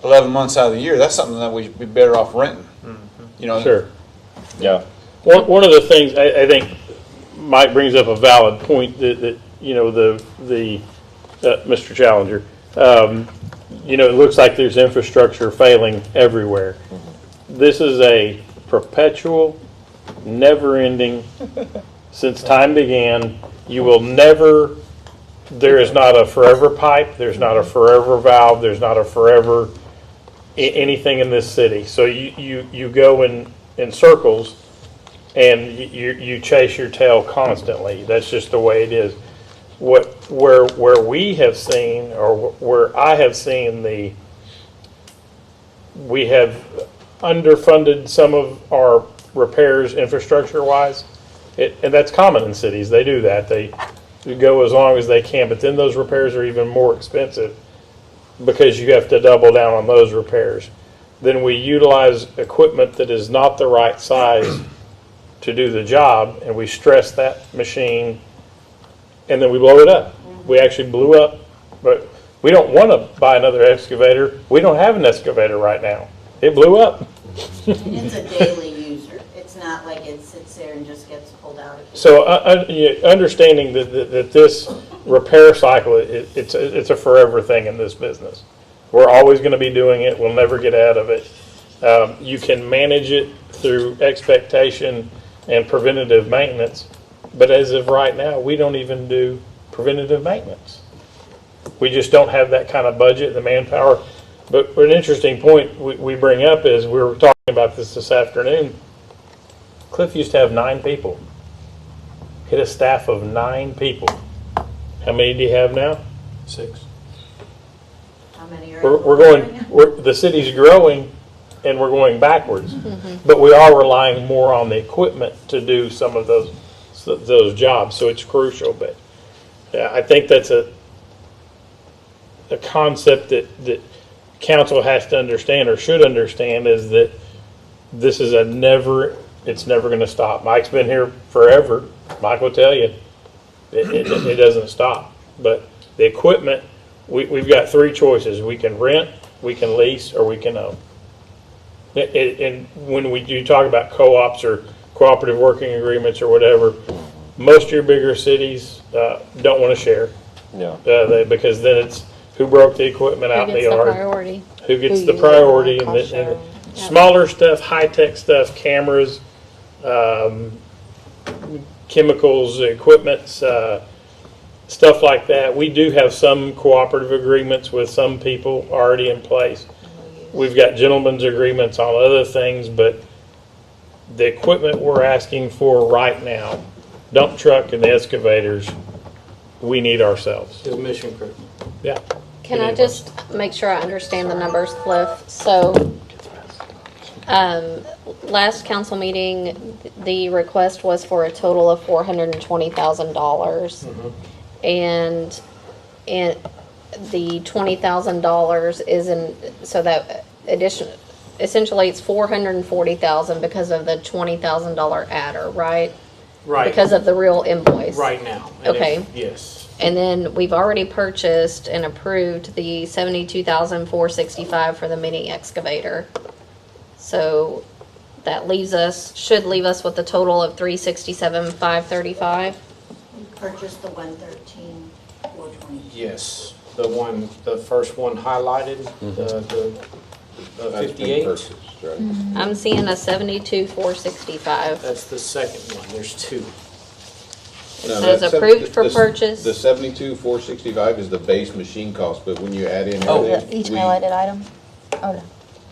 11 months out of the year, that's something that we'd be better off renting. Sure. Yeah. One of the things I think Mike brings up a valid point that Mr. Challenger, it looks like there's infrastructure failing everywhere. This is a perpetual, never-ending, since time began. You will never, there is not a forever pipe, there's not a forever valve, there's not a forever anything in this city. So you go in circles, and you chase your tail constantly. That's just the way it is. Where we have seen, or where I have seen we have underfunded some of our repairs infrastructure-wise, and that's common in cities. They do that. They go as long as they can, but then those repairs are even more expensive because you have to double down on those repairs. Then we utilize equipment that is not the right size to do the job, and we stress that machine, and then we blow it up. We actually blew up, but we don't want to buy another excavator. We don't have an excavator right now. It blew up. It's a daily user. It's not like it sits there and just gets pulled out. So understanding that this repair cycle, it's a forever thing in this business. We're always going to be doing it. We'll never get out of it. You can manage it through expectation and preventative maintenance, but as of right now, we don't even do preventative maintenance. We just don't have that kind of budget, the manpower. But an interesting point we bring up is, we were talking about this afternoon, Cliff used to have 9 people. Hit a staff of 9 people. How many do you have now? 6. How many are? The city's growing and we're going backwards. But we are relying more on the equipment to do some of those jobs, so it's crucial. But yeah, I think that's a concept that council has to understand, or should understand, is that this is it's never going to stop. Mike's been here forever. Mike will tell you it doesn't stop. But the equipment, we've got 3 choices. We can rent, we can lease, or we can own. And when you talk about co-ops or cooperative working agreements or whatever, most of your bigger cities don't want to share. Yeah. Because then it's who broke the equipment out in the yard. Priority. Who gets Who the uses priority, it, and cost sharing. smaller stuff, high-tech stuff, cameras, chemicals, equipment, stuff like that. We do have some cooperative agreements with some people already in place. We've got gentlemen's agreements on other things, but the equipment we're asking for right now, dump truck and the excavators, we need ourselves. It's mission critical. Yeah. Can I just make sure I understand the numbers, Cliff? So, last council meeting, the request was for a total of $420,000. And the $20,000 is so that essentially it's $440,000 because of the $20,000 adder, right? Right. Because of the real invoice. Right now. And Okay. Yes. And then we've already purchased and approved the $72,465 for the mini excavator. So that should leave us with a total of $367,535. You purchased the 113,420. Yes. The first one highlighted, the That's been 58. purchased, right? I'm seeing a $72,465. That's the second one. There's 2. It says approved for purchase. The 72,465 is the base machine cost, but when you add in Oh, everything, each highlighted item? Oh, no.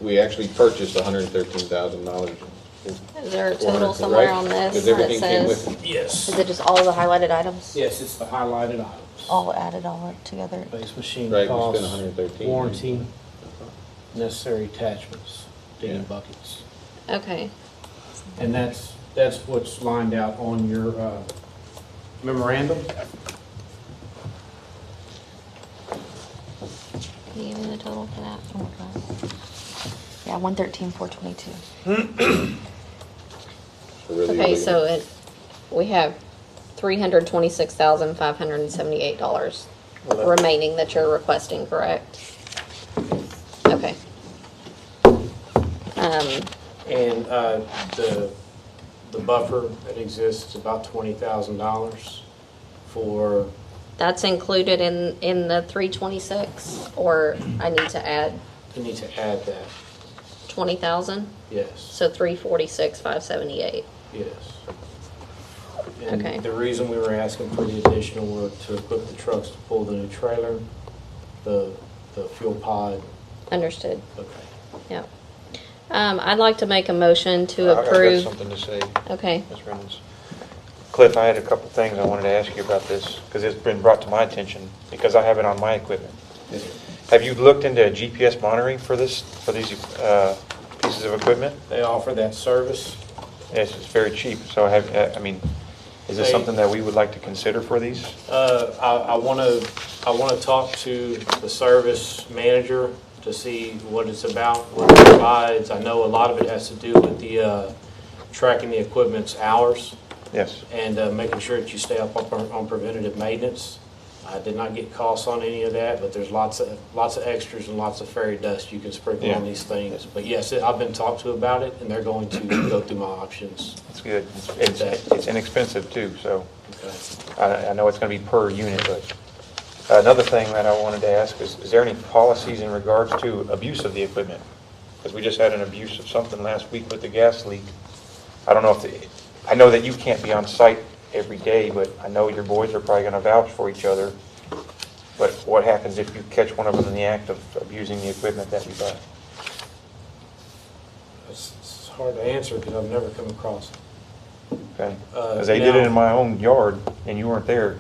we actually purchased $113,000. Is there a total somewhere on this Because that everything came says? with it. Yes. Is it just all of the highlighted items? Yes, it's the highlighted items. All added all together? Base machine Right, we costs, spent 113. warranty, necessary attachments, digging Yeah. buckets. Okay. And that's what's lined out on your memorandum. Can you give me the total for that? Oh, my God. Yeah, 113,422. Okay, so we have $326,578 remaining that you're requesting, correct? Okay. And the buffer that exists is about $20,000 for, That's included in the 326, or I need to add you need to add that. 20,000? Yes, So 346,578. yes. And Okay. the reason we were asking for the additional were to equip the trucks to pull the new trailer, the fuel pod. Understood. Okay. Yep. I'd like to make a motion to I've got approve. something to say, Okay. Ms. Reynolds. Cliff, I had a couple things I wanted to ask you about this, because it's been brought to my attention, because I have it on my equipment. Have you looked into GPS monitoring for these pieces of equipment? They offer that service. Yes, it's very cheap, so I mean, is this something that we would like to consider for these? I want to talk to the service manager to see what it's about, what it provides. I know a lot of it has to do with the tracking the equipment's hours Yes. and making sure that you stay up on preventative maintenance. I did not get costs on any of that, but there's lots of extras and lots of fairy dust you can sprinkle on these things. But yes, I've been talked to about it, and they're going to go through my options. That's good. It's inexpensive too, so I know it's going to be per unit, but another thing that I wanted to ask is there any policies in regards to abuse of the equipment? Because we just had an abuse of something last week with the gas leak. I don't know I know that you can't be on site every day, but I know your boys are probably going to vouch for each other. But what happens if you catch one of them in the act of abusing the equipment that we buy? It's hard to answer because I've never come across it. Okay? Because they did it in my own yard, and you weren't there.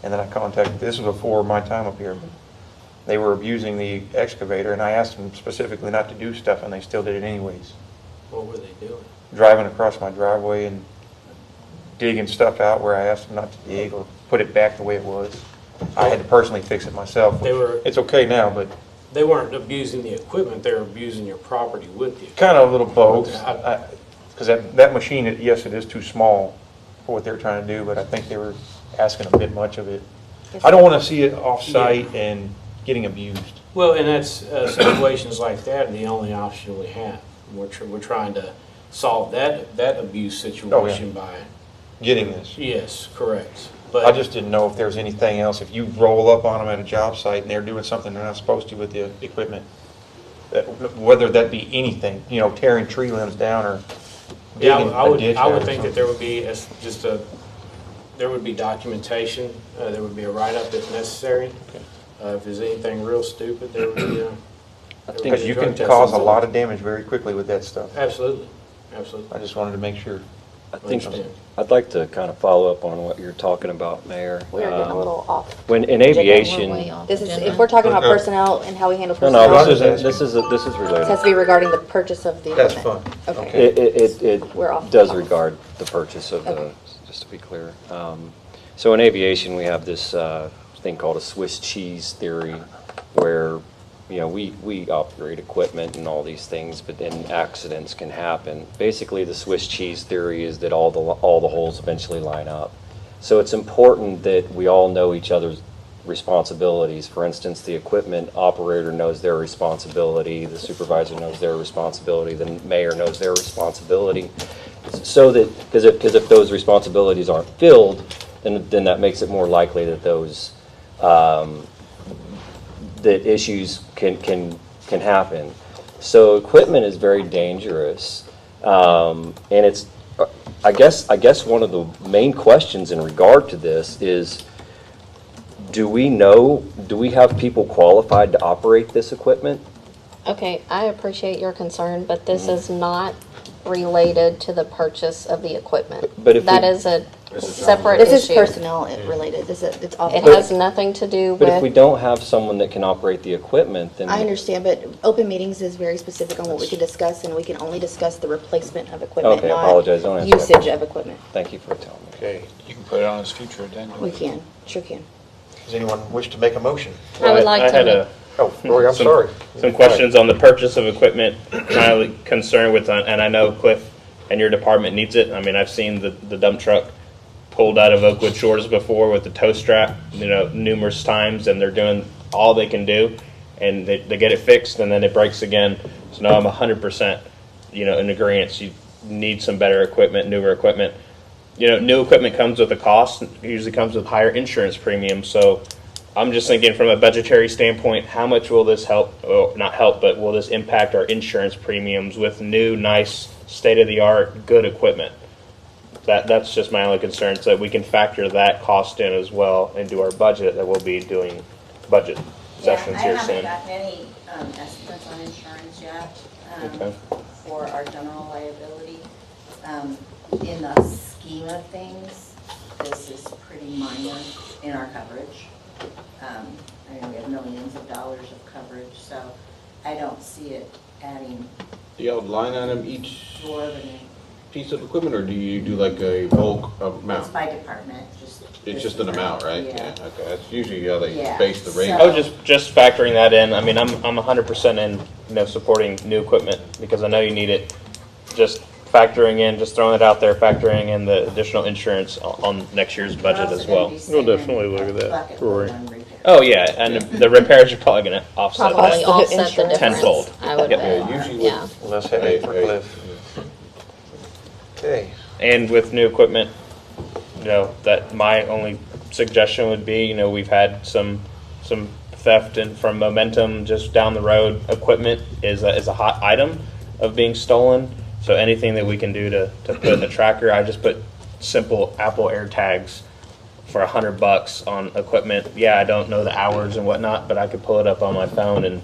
And then I contacted, this was before my time up here. They were abusing the excavator, and I asked them specifically not to do stuff, and they still did it anyways. What were they doing? Driving across my driveway and digging stuff out where I asked them not to dig or put it back the way it was. I had to personally fix it myself. It's okay now, but They weren't abusing the equipment, they were abusing your property with you. kind of a little both. Okay. Because that machine, yes, it is too small for what they're trying to do, but I think they were asking a bit much of it. I don't want to see it off-site and getting abused. Well, and that's situations like that are the only option we have. We're trying to solve that abuse situation by. Getting this. Yes, correct. I But just didn't know if there was anything else. If you roll up on them at a job site and they're doing something they're not supposed to with the equipment, whether that be anything, tearing tree limbs down or yeah, digging I a would ditch out or think that something. there would be there would be documentation. There would be a write-up if necessary. If there's anything real stupid, there would be Because you can cause a lot of damage very quickly with that stuff. Absolutely. I just wanted to make sure. I'd like to kind of follow up on what you're talking about, Mayor. We are getting a little off. When in agenda. aviation, We're way off This is, agenda. if we're talking about personnel and how we handle no, personnel. no, This this is It has related. to be regarding the purchase of the That's equipment. fine. Okay. It We're off does topic. regard the purchase of the, Okay. just to be clear. So in aviation, we have this thing called a Swiss cheese theory, where we operate equipment and all these things, but then accidents can happen. Basically, the Swiss cheese theory is that all the holes eventually line up. So it's important that we all know each other's responsibilities. For instance, the equipment operator knows their responsibility, the supervisor knows their responsibility, the mayor knows their responsibility. So that, because if those responsibilities aren't filled, then that makes it more likely that those that issues can happen. So equipment is very dangerous, and it's. I guess one of the main questions in regard to this is, do we have people qualified to operate this equipment? Okay, I appreciate your concern, but this is not related to the purchase of the equipment. But if That we- is a separate issue. This is personnel related. It's off. It has nothing to do But if we with, don't have someone that can operate the equipment, then I understand, but open meetings is very specific on what we can discuss, and we can only discuss the replacement of equipment, Okay, I not apologize. Don't answer that usage question. of equipment. Thank you for telling me. Okay. You can put it on his future agenda. We can, sure can. Does anyone wish to make a motion? I would like I had to, Oh, Roy, I'm sorry. some questions on the purchase of equipment, kind of concerned with, and I know Cliff and your department needs it. I mean, I've seen the dump truck pulled out of Oakwood Shores before with the tow strap, numerous times, and they're doing all they can do, and they get it fixed, and then it breaks again. So now I'm 100%, in agreement. You need some better equipment, newer equipment. New equipment comes with a cost. It usually comes with higher insurance premiums. So I'm just thinking from a budgetary standpoint, how much will this help, or not help, but will this impact our insurance premiums with new, nice, state-of-the-art, good equipment? That's just my only concern, so that we can factor that cost in as well into our budget that we'll be doing budget sessions here I haven't soon. gotten any estimates on insurance yet. Okay. for our general liability. In the scheme of things, this is pretty minor in our coverage. I mean, we have millions of dollars of coverage, so I don't see it adding Do y'all line item each more revenue. piece of equipment, or do you do like a bulk It's amount? by department, just. It's just an amount, right? Yeah. Okay, that's usually how they Yeah, base the rate. so- I was just factoring that in. I mean, I'm 100% in, supporting new equipment because I know you need it. Just factoring in, just throwing it out there, factoring in the additional insurance on next year's budget as well. We'll definitely look at that, Rory. Oh yeah, and the repairs are probably going to offset Probably that offset the difference. tenfold. I would Yep. bet. Yeah, usually Yeah. with Less headache for Hey, hey. Cliff. Okay. And with new equipment, that my only suggestion would be, we've had some theft and from Momentum just down the road. Equipment is a hot item of being stolen. So anything that we can do to put a tracker, I just put simple Apple AirTags for $100 on equipment. Yeah, I don't know the hours and whatnot, but I could pull it up on my phone and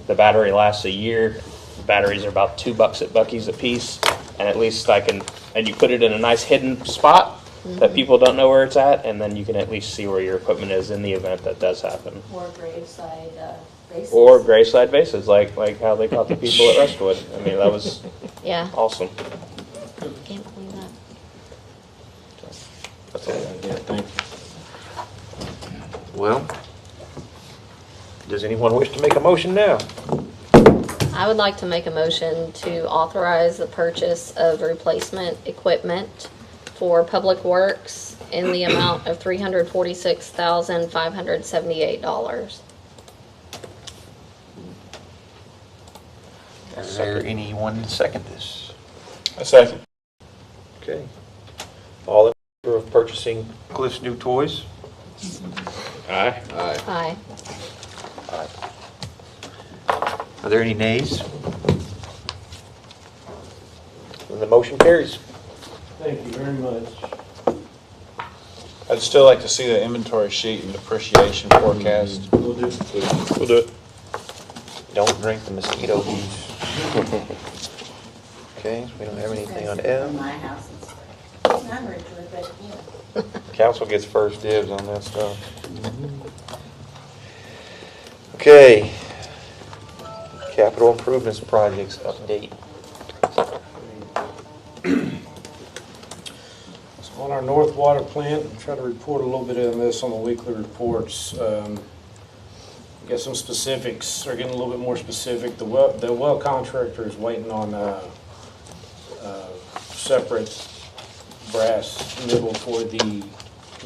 the battery lasts a year. Batteries are about $2 at Buc-ee's a piece, and at least and you put it in a nice hidden spot that people don't know where it's at, and then you can at least see where your equipment is in the event that does happen. Or graveside bases. Or graveside bases, like how they caught the people at Richwood. I mean, that was Yeah. awesome. Can't believe that. That's all I did. Thank you. Well, does anyone wish to make a motion now? I would like to make a motion to authorize the purchase of replacement equipment for Public Works in the amount of $346,578. Is there anyone to second this? A second. Okay. All in favor of purchasing Cliff's new toys? Aye. Aye. Aye. Are there any nays? And the motion carries. Thank you very much. I'd still like to see the inventory sheet and depreciation forecast. We'll do. We'll do it. Don't drink the mosquito juice. Okay, so we don't have anything on In M. my house, it's not Richwood, but Council gets first dibs on that stuff. Okay. Capital improvements projects update. So on our North Water plant, I'll try to report a little bit on this on the weekly reports. Get some specifics, or getting a little bit more specific. The well contractor is waiting on separate brass nibble for the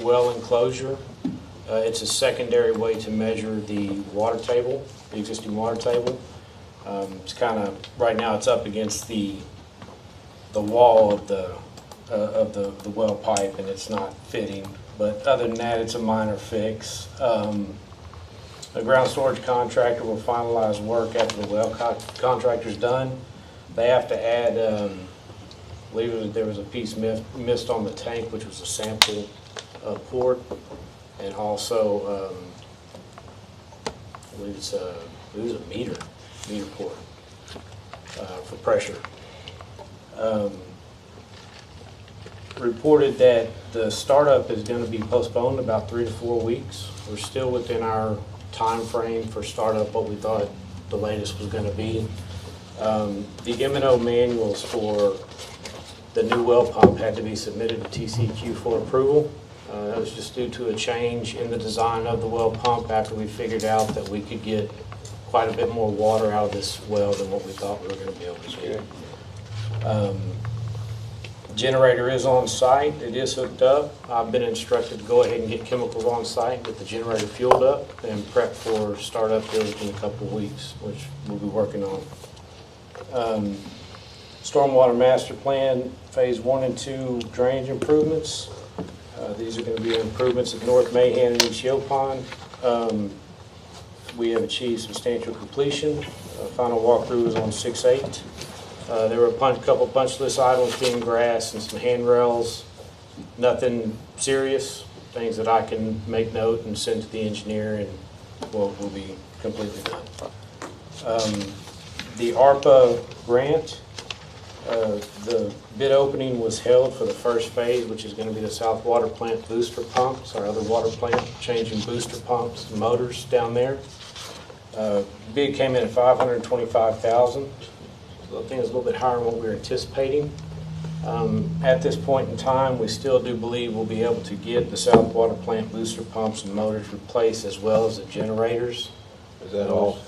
well enclosure. It's a secondary way to measure the water table, the existing water table. It's kind of, right now it's up against the wall of the well pipe, and it's not fitting. But other than that, it's a minor fix. The ground storage contractor will finalize work after the well contractor's done. They have to add, I believe there was a piece missed on the tank, which was a sample port, and also I believe it's a meter port for pressure. Reported that the startup is going to be postponed about 3 to 4 weeks. We're still within our time frame for startup, what we thought the latest was going to be. The M&O manuals for the new well pump had to be submitted to TCEQ for approval. That was just due to a change in the design of the well pump after we figured out that we could get quite a bit more water out of this well than what we thought we were going to be able to get. Generator is on site. It is hooked up. I've been instructed to go ahead and get chemicals on site, get the generator fueled up, and prep for startup here within a couple of weeks, which we'll be working on. Stormwater Master Plan, Phase 1 and 2 drainage improvements. These are going to be improvements at North Mahan and East Yopon. We have achieved substantial completion. Final walkthrough is on 6/8. There were a couple punch list items being grass and some handrails. Nothing serious, things that I can make note and send to the engineer, and will be completely done. The ARPA grant, The bid opening was held for the first phase, which is going to be the South Water Plant booster pumps, our other water plant, changing booster pumps, and motors down there. Bid came in at $525,000. So I think it's a little bit higher than what we were anticipating. At this point in time, we still do believe we'll be able to get the South Water Plant booster pumps and motors replaced, as well as the generators. Is that all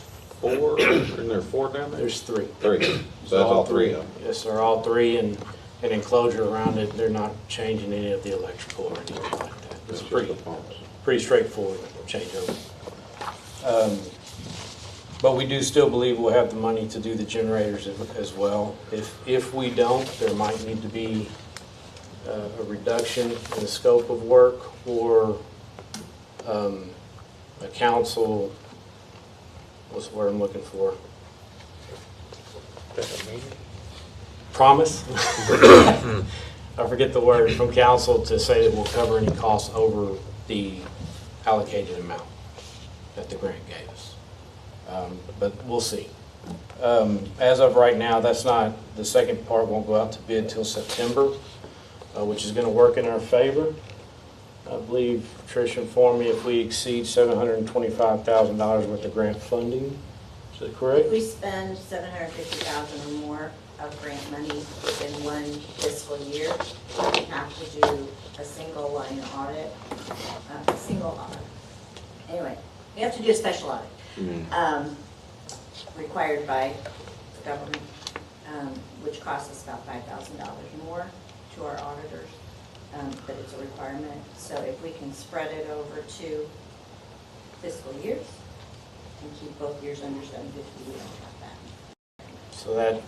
four? Isn't there four down there? There's three. Three. So that's all three of them. Yes, sir, all three, and an enclosure around it. They're not changing any of the electrical or anything like that. It's Just pretty, the pumps. pretty straightforward changeover. But we do still believe we'll have the money to do the generators as well. If we don't, there might need to be a reduction in the scope of work, or a council, what's the word I'm looking for? Promise? I forget the word, from council to say that we'll cover any costs over the allocated amount that the grant gave us. But we'll see. As of right now, that's not, the second part won't go out to bid till September, which is going to work in our favor. I believe Tricia informed me if we exceed $725,000 worth of grant funding. Is that correct? If we spend $750,000 or more of grant money within one fiscal year, we have to do a single line audit, Anyway, we have to do a special audit. Required by the government, which costs us about $5,000 more to our auditors, but it's a requirement. So if we can spread it over 2 fiscal years and keep both years under 750, we don't have that. So that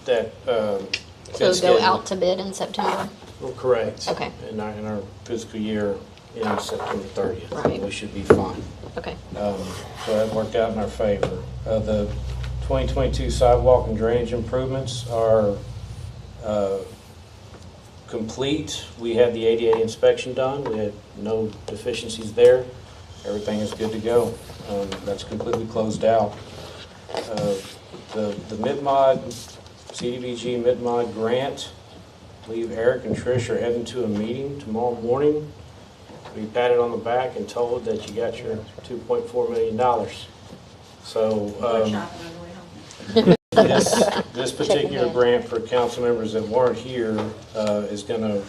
So go out to bid in September? Well, correct. Okay. In our fiscal year ends September 30th. Right. We should be fine. Okay. So that worked out in our favor. The 2022 sidewalk and drainage improvements are complete. We had the ADA inspection done. We had no deficiencies there. Everything is good to go. That's completely closed out. The mid-mod, CDBG mid-mod grant, I believe Eric and Trish are heading to a meeting tomorrow morning. We patted on the back and told that you got your $2.4 million. So this particular grant for council members that weren't here is going to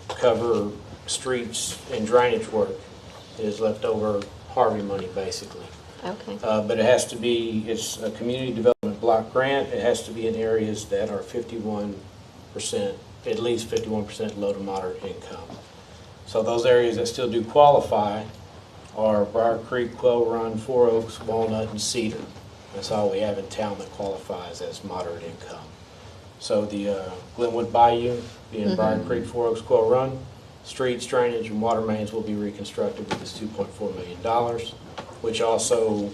cover streets and drainage work. It is leftover Harvey money, basically. Okay. But it has to be, it's a community development block grant. It has to be in areas that are 51%, at least 51% low to moderate income. So those areas that still do qualify are Briar Creek, Quail Run, Four Oaks, Walnut, and Cedar. That's all we have in town that qualifies as moderate income. So the Glenwood Bayou, being Briar Creek, Four Oaks, Quail Run, streets, drainage, and water mains will be reconstructed with this $2.4 million, which also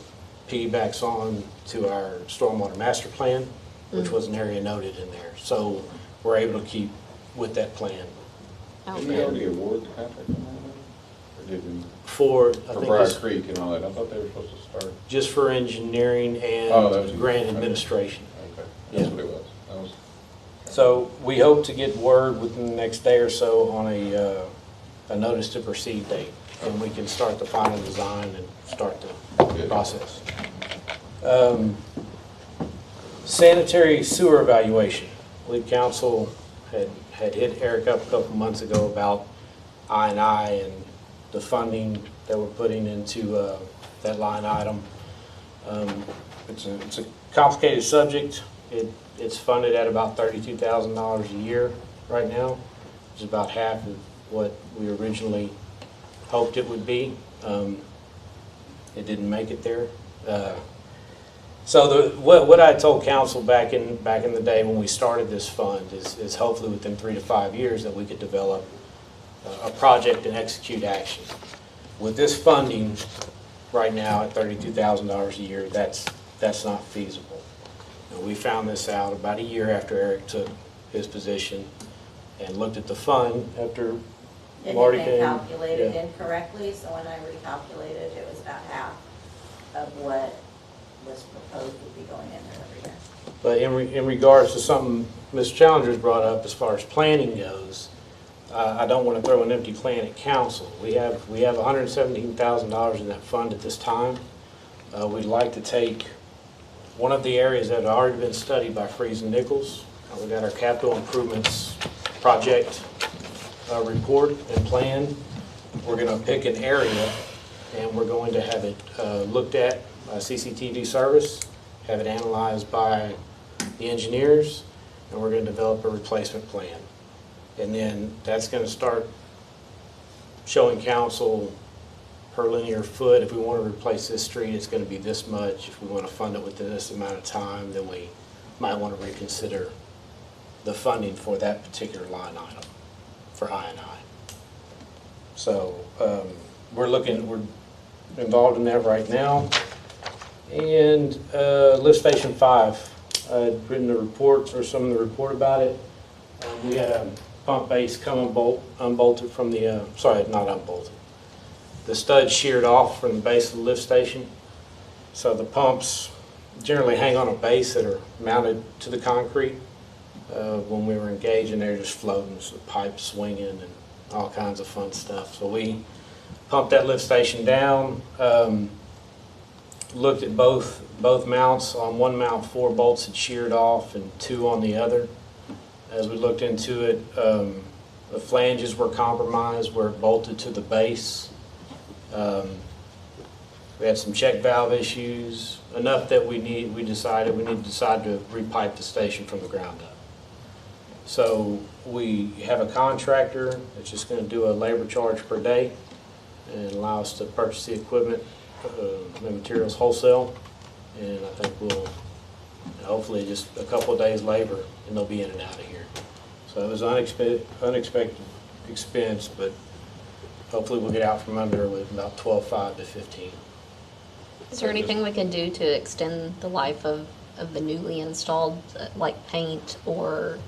piggybacks on to our stormwater master plan, which was an area noted in there. So we're able to keep with that plan. Did we already award the contract on that? Or did we? For Briar Creek and all that, I thought they were supposed to start. just for engineering and Oh, grant administration. Okay, that's Yeah. what it was. So we hope to get word within the next day or so on a notice to proceed date, and we can start the final design and start the process. Sanitary sewer evaluation. I believe council had hit Eric up a couple months ago about I&I and the funding that we're putting into that line item. It's a complicated subject. It's funded at about $32,000 a year right now, which is about half of what we originally hoped it would be. It didn't make it there. So what I told council back in the day when we started this fund is hopefully within 3 to 5 years that we could develop a project and execute action. With this funding right now at $32,000 a year, that's not feasible. And we found this out about a year after Eric took his position and looked at the fund after Marty It came. had been calculated Yeah. incorrectly, so when I recalculated, it was about half of what was proposed would be going in there every year. But in regards to something Ms. Challenger's brought up as far as planning goes, I don't want to throw an empty plan at council. We have $117,000 in that fund at this time. We'd like to take one of the areas that have already been studied by Freeze and Nichols. We got our capital improvements project report and plan. We're going to pick an area and we're going to have it looked at by CCTV service, have it analyzed by the engineers, and we're going to develop a replacement plan. And then that's going to start showing council per linear foot. If we want to replace this street, it's going to be this much. If we want to fund it within this amount of time, then we might want to reconsider the funding for that particular line item for I&I. So we're involved in that right now. And Lift Station 5, I'd written a report or some of the report about it. We had a pump base come unbolted from the, sorry, not unbolted. The stud sheared off from the base of the lift station. So the pumps generally hang on a base that are mounted to the concrete. When we were engaging, they're just floating, so the pipes swinging and all kinds of fun stuff. So we pumped that lift station down, looked at both mounts. On one mount, 4 bolts had sheared off and 2 on the other. As we looked into it, the flanges were compromised where it bolted to the base. We had some check valve issues, enough that we decided we need to decide to repipe the station from the ground up. So we have a contractor that's just going to do a labor charge per day and allow us to purchase the equipment, the materials wholesale, and I think we'll hopefully just a couple of days labor and they'll be in and out of here. So it was unexpected expense, but hopefully we'll get out from under it with about 12.5 to 15. Is there anything we can do to extend the life of the newly installed, like paint or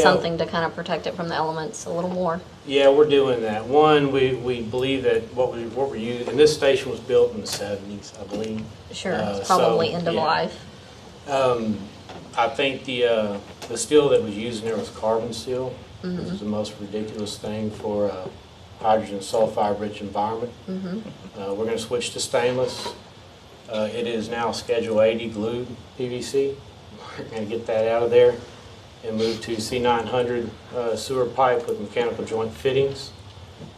something to kind of protect it from the elements a little more? Yeah, we're doing that. One, we believe that what we're using, and this station was built in the 70s, I believe. Sure, it's probably end of life. I think the steel that was used in there was carbon steel, which is the most ridiculous thing for a hydrogen sulfide rich environment. We're going to switch to stainless. It is now Schedule 80 glued PVC. We're going to get that out of there and move to C900 sewer pipe with mechanical joint fittings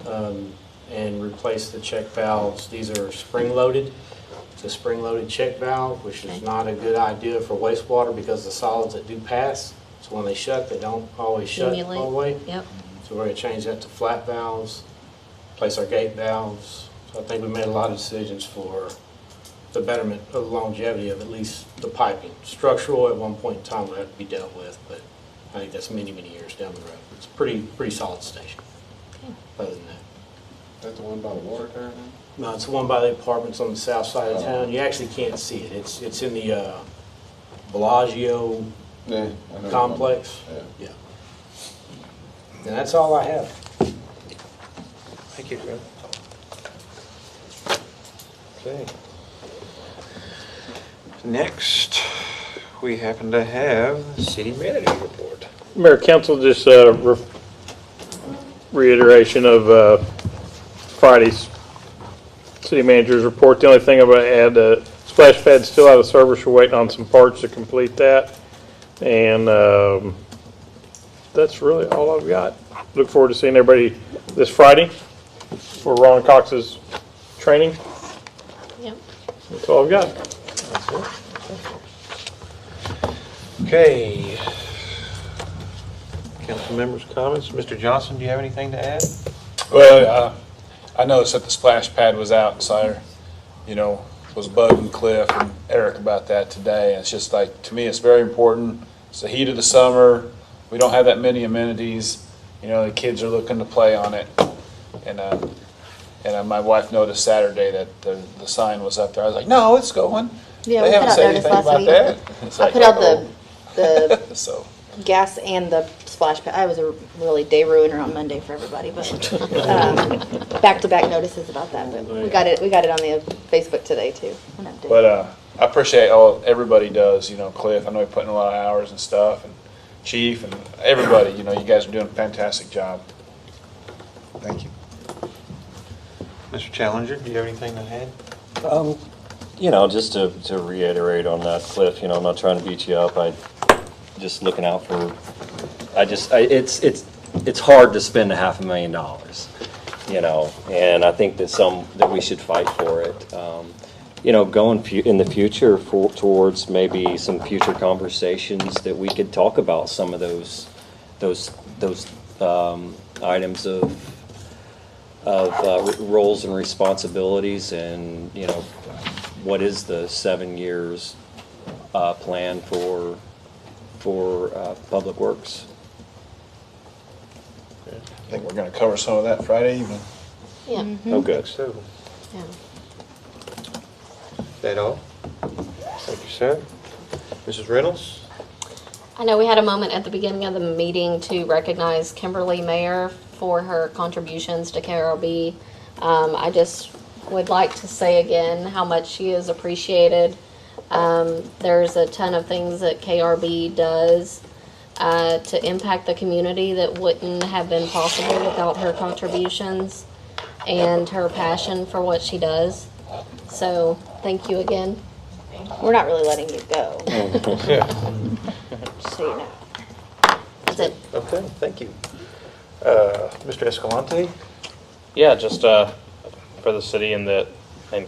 and replace the check valves. These are spring-loaded. It's a spring-loaded check valve, which is not a good idea for wastewater because the solids that do pass, so when they shut, they don't always shut all the way. Yep. So we're going to change that to flat valves, replace our gate valves. So I think we made a lot of decisions for the betterment of the longevity of at least the piping. Structural at one point in time would have to be dealt with, but I think that's many, many years down the road. It's a pretty solid station. Okay. Other than that. Is that the one by the water tower now? No, it's the one by the apartments on the south side of town. You actually can't see it. It's in the Bellagio Yeah, I know. complex. Yeah. And that's all I have. Thank you, Fred. Okay. Next, we happen to have the city manager report. Mayor, council, just reiteration of Friday's city manager's report. The only thing I'm going to add, the splash pad's still out of service. We're waiting on some parts to complete that. And that's really all I've got. Look forward to seeing everybody this Friday for Ron Cox's training. Yep. That's all I've got. That's it. Okay. Council members' comments. Mr. Johnson, do you have anything to add? Well, I noticed that the splash pad was out, so I, was bugging Cliff and Eric about that today. And it's just like, to me, it's very important. It's the heat of the summer. We don't have that many amenities. The kids are looking to play on it. And my wife noticed Saturday that the sign was up there. I was like, no, it's going. Yeah, They we put haven't out said notice anything last about week. that. It's I like, put out uh-oh. the So, gas and the splash pad. I was a really day ruiner on Monday for everybody, but back-to-back notices about that. But we got it on the Facebook today too. An update. but I appreciate all everybody does, you know, Cliff, I know you're putting a lot of hours and stuff, and Chief, and everybody, you know, you guys are doing a fantastic job. Thank you. Mr. Challenger, do you have anything to add? You know, just to reiterate on that, Cliff, you know, I'm not trying to beat you up. Just looking out for, it's hard to spend $500,000, you know, and I think that we should fight for it. You know, going in the future towards maybe some future conversations that we could talk about some of those items of roles and responsibilities, and you know, what is the 7 years plan for Public Works? I think we're going to cover some of that Friday evening. Yeah. Oh, good. So, Yeah. is that all? Thank you, sir. Mrs. Reynolds? I know we had a moment at the beginning of the meeting to recognize Kimberly Mayer for her contributions to KRB. I just would like to say again how much she is appreciated. There's a ton of things that KRB does to impact the community that wouldn't have been possible without her contributions and her passion for what she does. So thank you again. We're not really letting you go, Yeah. just so you know. That's it. Okay, thank you. Mr. Escalante? Yeah, just for the city and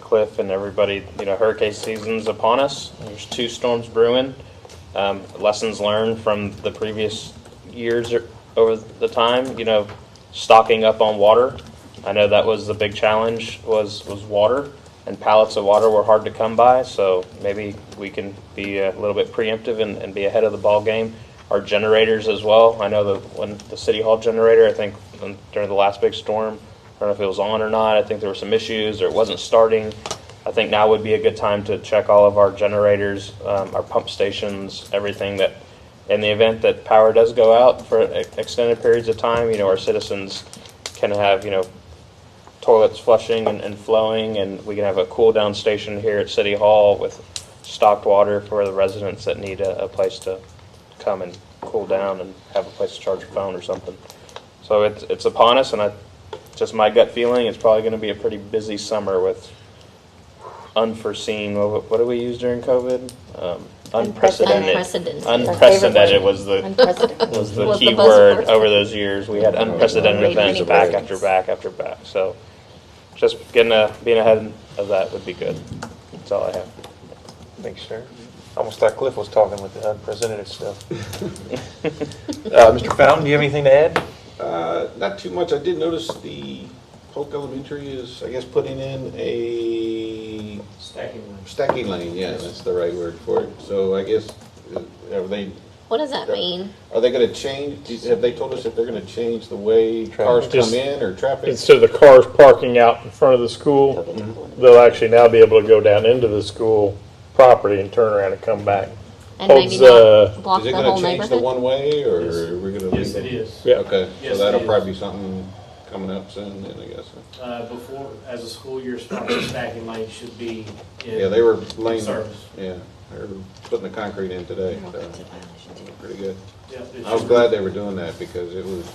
Cliff and everybody, you know, hurricane season's upon us. There's 2 storms brewing. Lessons learned from the previous years over the time, you know, stocking up on water. I know that was the big challenge, was water, and pallets of water were hard to come by, so maybe we can be a little bit preemptive and be ahead of the ball game. Our generators as well. I know when the City Hall generator, I think during the last big storm, I don't know if it was on or not, I think there were some issues or it wasn't starting. I think now would be a good time to check all of our generators, our pump stations, everything that, in the event that power does go out for extended periods of time, you know, our citizens can have, you know, toilets flushing and flowing, and we can have a cool down station here at City Hall with stocked water for the residents that need a place to come and cool down and have a place to charge a phone or something. So it's upon us, and just my gut feeling, it's probably going to be a pretty busy summer with unforeseen, what did we use during COVID? Unprecedented. Unprecedented was the key word over those years. We had unprecedented events back after back after back. So just being ahead of that would be good. That's all I have. Thanks, sir. Almost thought Cliff was talking with the unprecedented stuff. Mr. Fountain, do you have anything to add? Not too much. I did notice the Polk Elementary is, I guess, putting in a stacking lane. Yeah, that's the right word for it. So I guess, What does that mean? Are they going to change? Have they told us if they're going to change the way cars come in or traffic? Instead of the cars parking out in front of the school, they'll actually now be able to go down into the school property and turn around and come back. And maybe not block Is it the going whole to change the neighborhood? one way, or Yes. are we going to? Yes, it is. Yeah. Okay, Yes, so that'll it is. probably be something coming up soon then, I guess. Before, as a school year starts, the stacking lane should be in. Yeah, they were in laying, service. yeah, they were putting the concrete in today, so pretty good. Yep, it I was should- glad they were doing that because it was,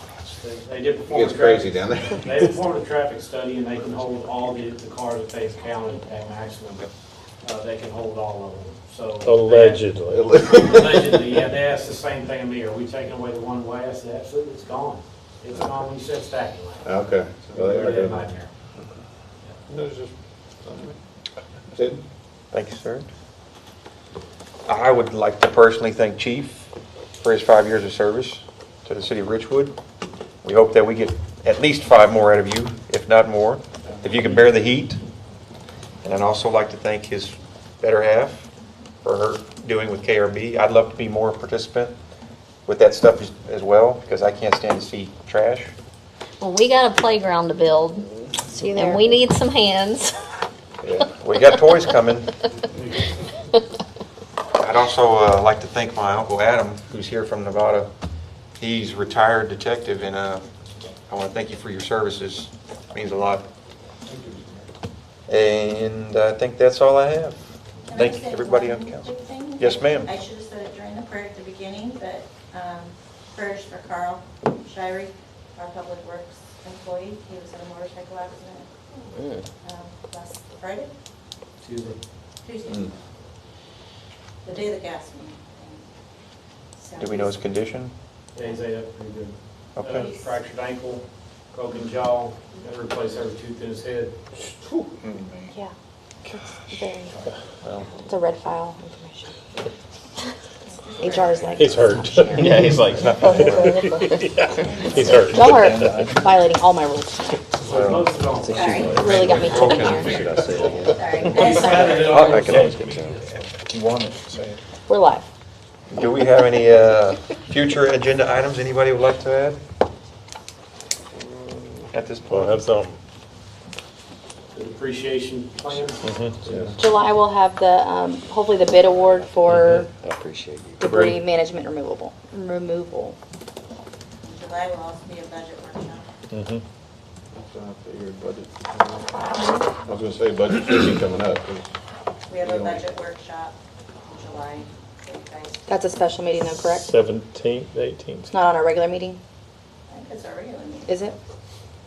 They did it perform a gets crazy traffic, down there. they performed a traffic study, and they can hold all the cars that they've counted at maximum. They can hold all of them, so. Allegedly. Allegedly, yeah, they asked the same thing of me, are we taking away the one way? I said, absolutely, it's gone. It's gone when you said stacking lane. Okay. So they are Really a doing that. nightmare. No, it's just, Sid? Thank you, sir. I would like to personally thank Chief for his 5 years of service to the city of Richwood. We hope that we get at least 5 more out of you, if not more, if you can bear the heat. And I'd also like to thank his better half for her doing with KRB. I'd love to be more a participant with that stuff as well, because I can't stand to see trash. Well, we got a playground to build, See you there. and we need some hands. Yeah, we got toys coming. I'd also like to thank my Uncle Adam, who's here from Nevada. He's a retired detective, and I want to thank you for your services. It means a lot. And I think that's all I have. Can Thank Can I say everybody one on the council. quick thing? Yes, ma'am. I should have said it during the prayer at the beginning, but prayers for Carl Shirey, our Public Works employee. He was in a motorcycle accident last Friday, Tuesday. Tuesday. The day the gas went. So Do we know his condition? Yeah, he's ate up pretty good. Okay. Fractured ankle, broken jaw, got to replace every tooth in his head. Yeah. It's very, Well, it's a red file information. HR is like. He's hurt. yeah, he's like, it's not funny. He's hurt. Y'all are violating all my rules. Most of all. Sorry. Really got me ticking here. Should I say it again? Sorry. I can always get to it. If you want it, say it. We're live. Do we have any future agenda items anybody would like to add? At this Well, point? that's something. The appreciation plan. July will have the, hopefully the bid award for I appreciate you. debris management removal. July will also be a budget workshop. So I figured budget. I was gonna say budget should be coming up. 'Cause We have a budget workshop in July. So you guys, That's a special meeting though, correct? 17th, 18th. It's not on our regular meeting, I think it's our regular meeting. is it?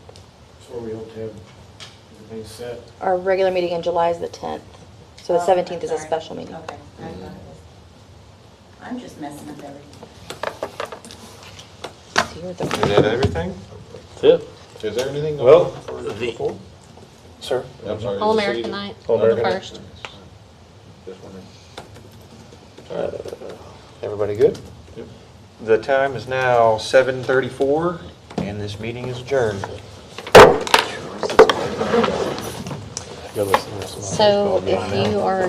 That's where we hope to have everything set. Our regular meeting in July is the 10th. So the Oh, 17th is a sorry. special meeting. Okay. I thought it was. I'm just messing up everything. So you're the- Is that everything? That's it. Is there anything going Well, on for? Sir? I'm sorry. All is the American city- Night, All the American Night. first. Just wondering. Everybody good? Yep. The time is now 7:34, and this meeting is adjourned. Go listen to some So if you are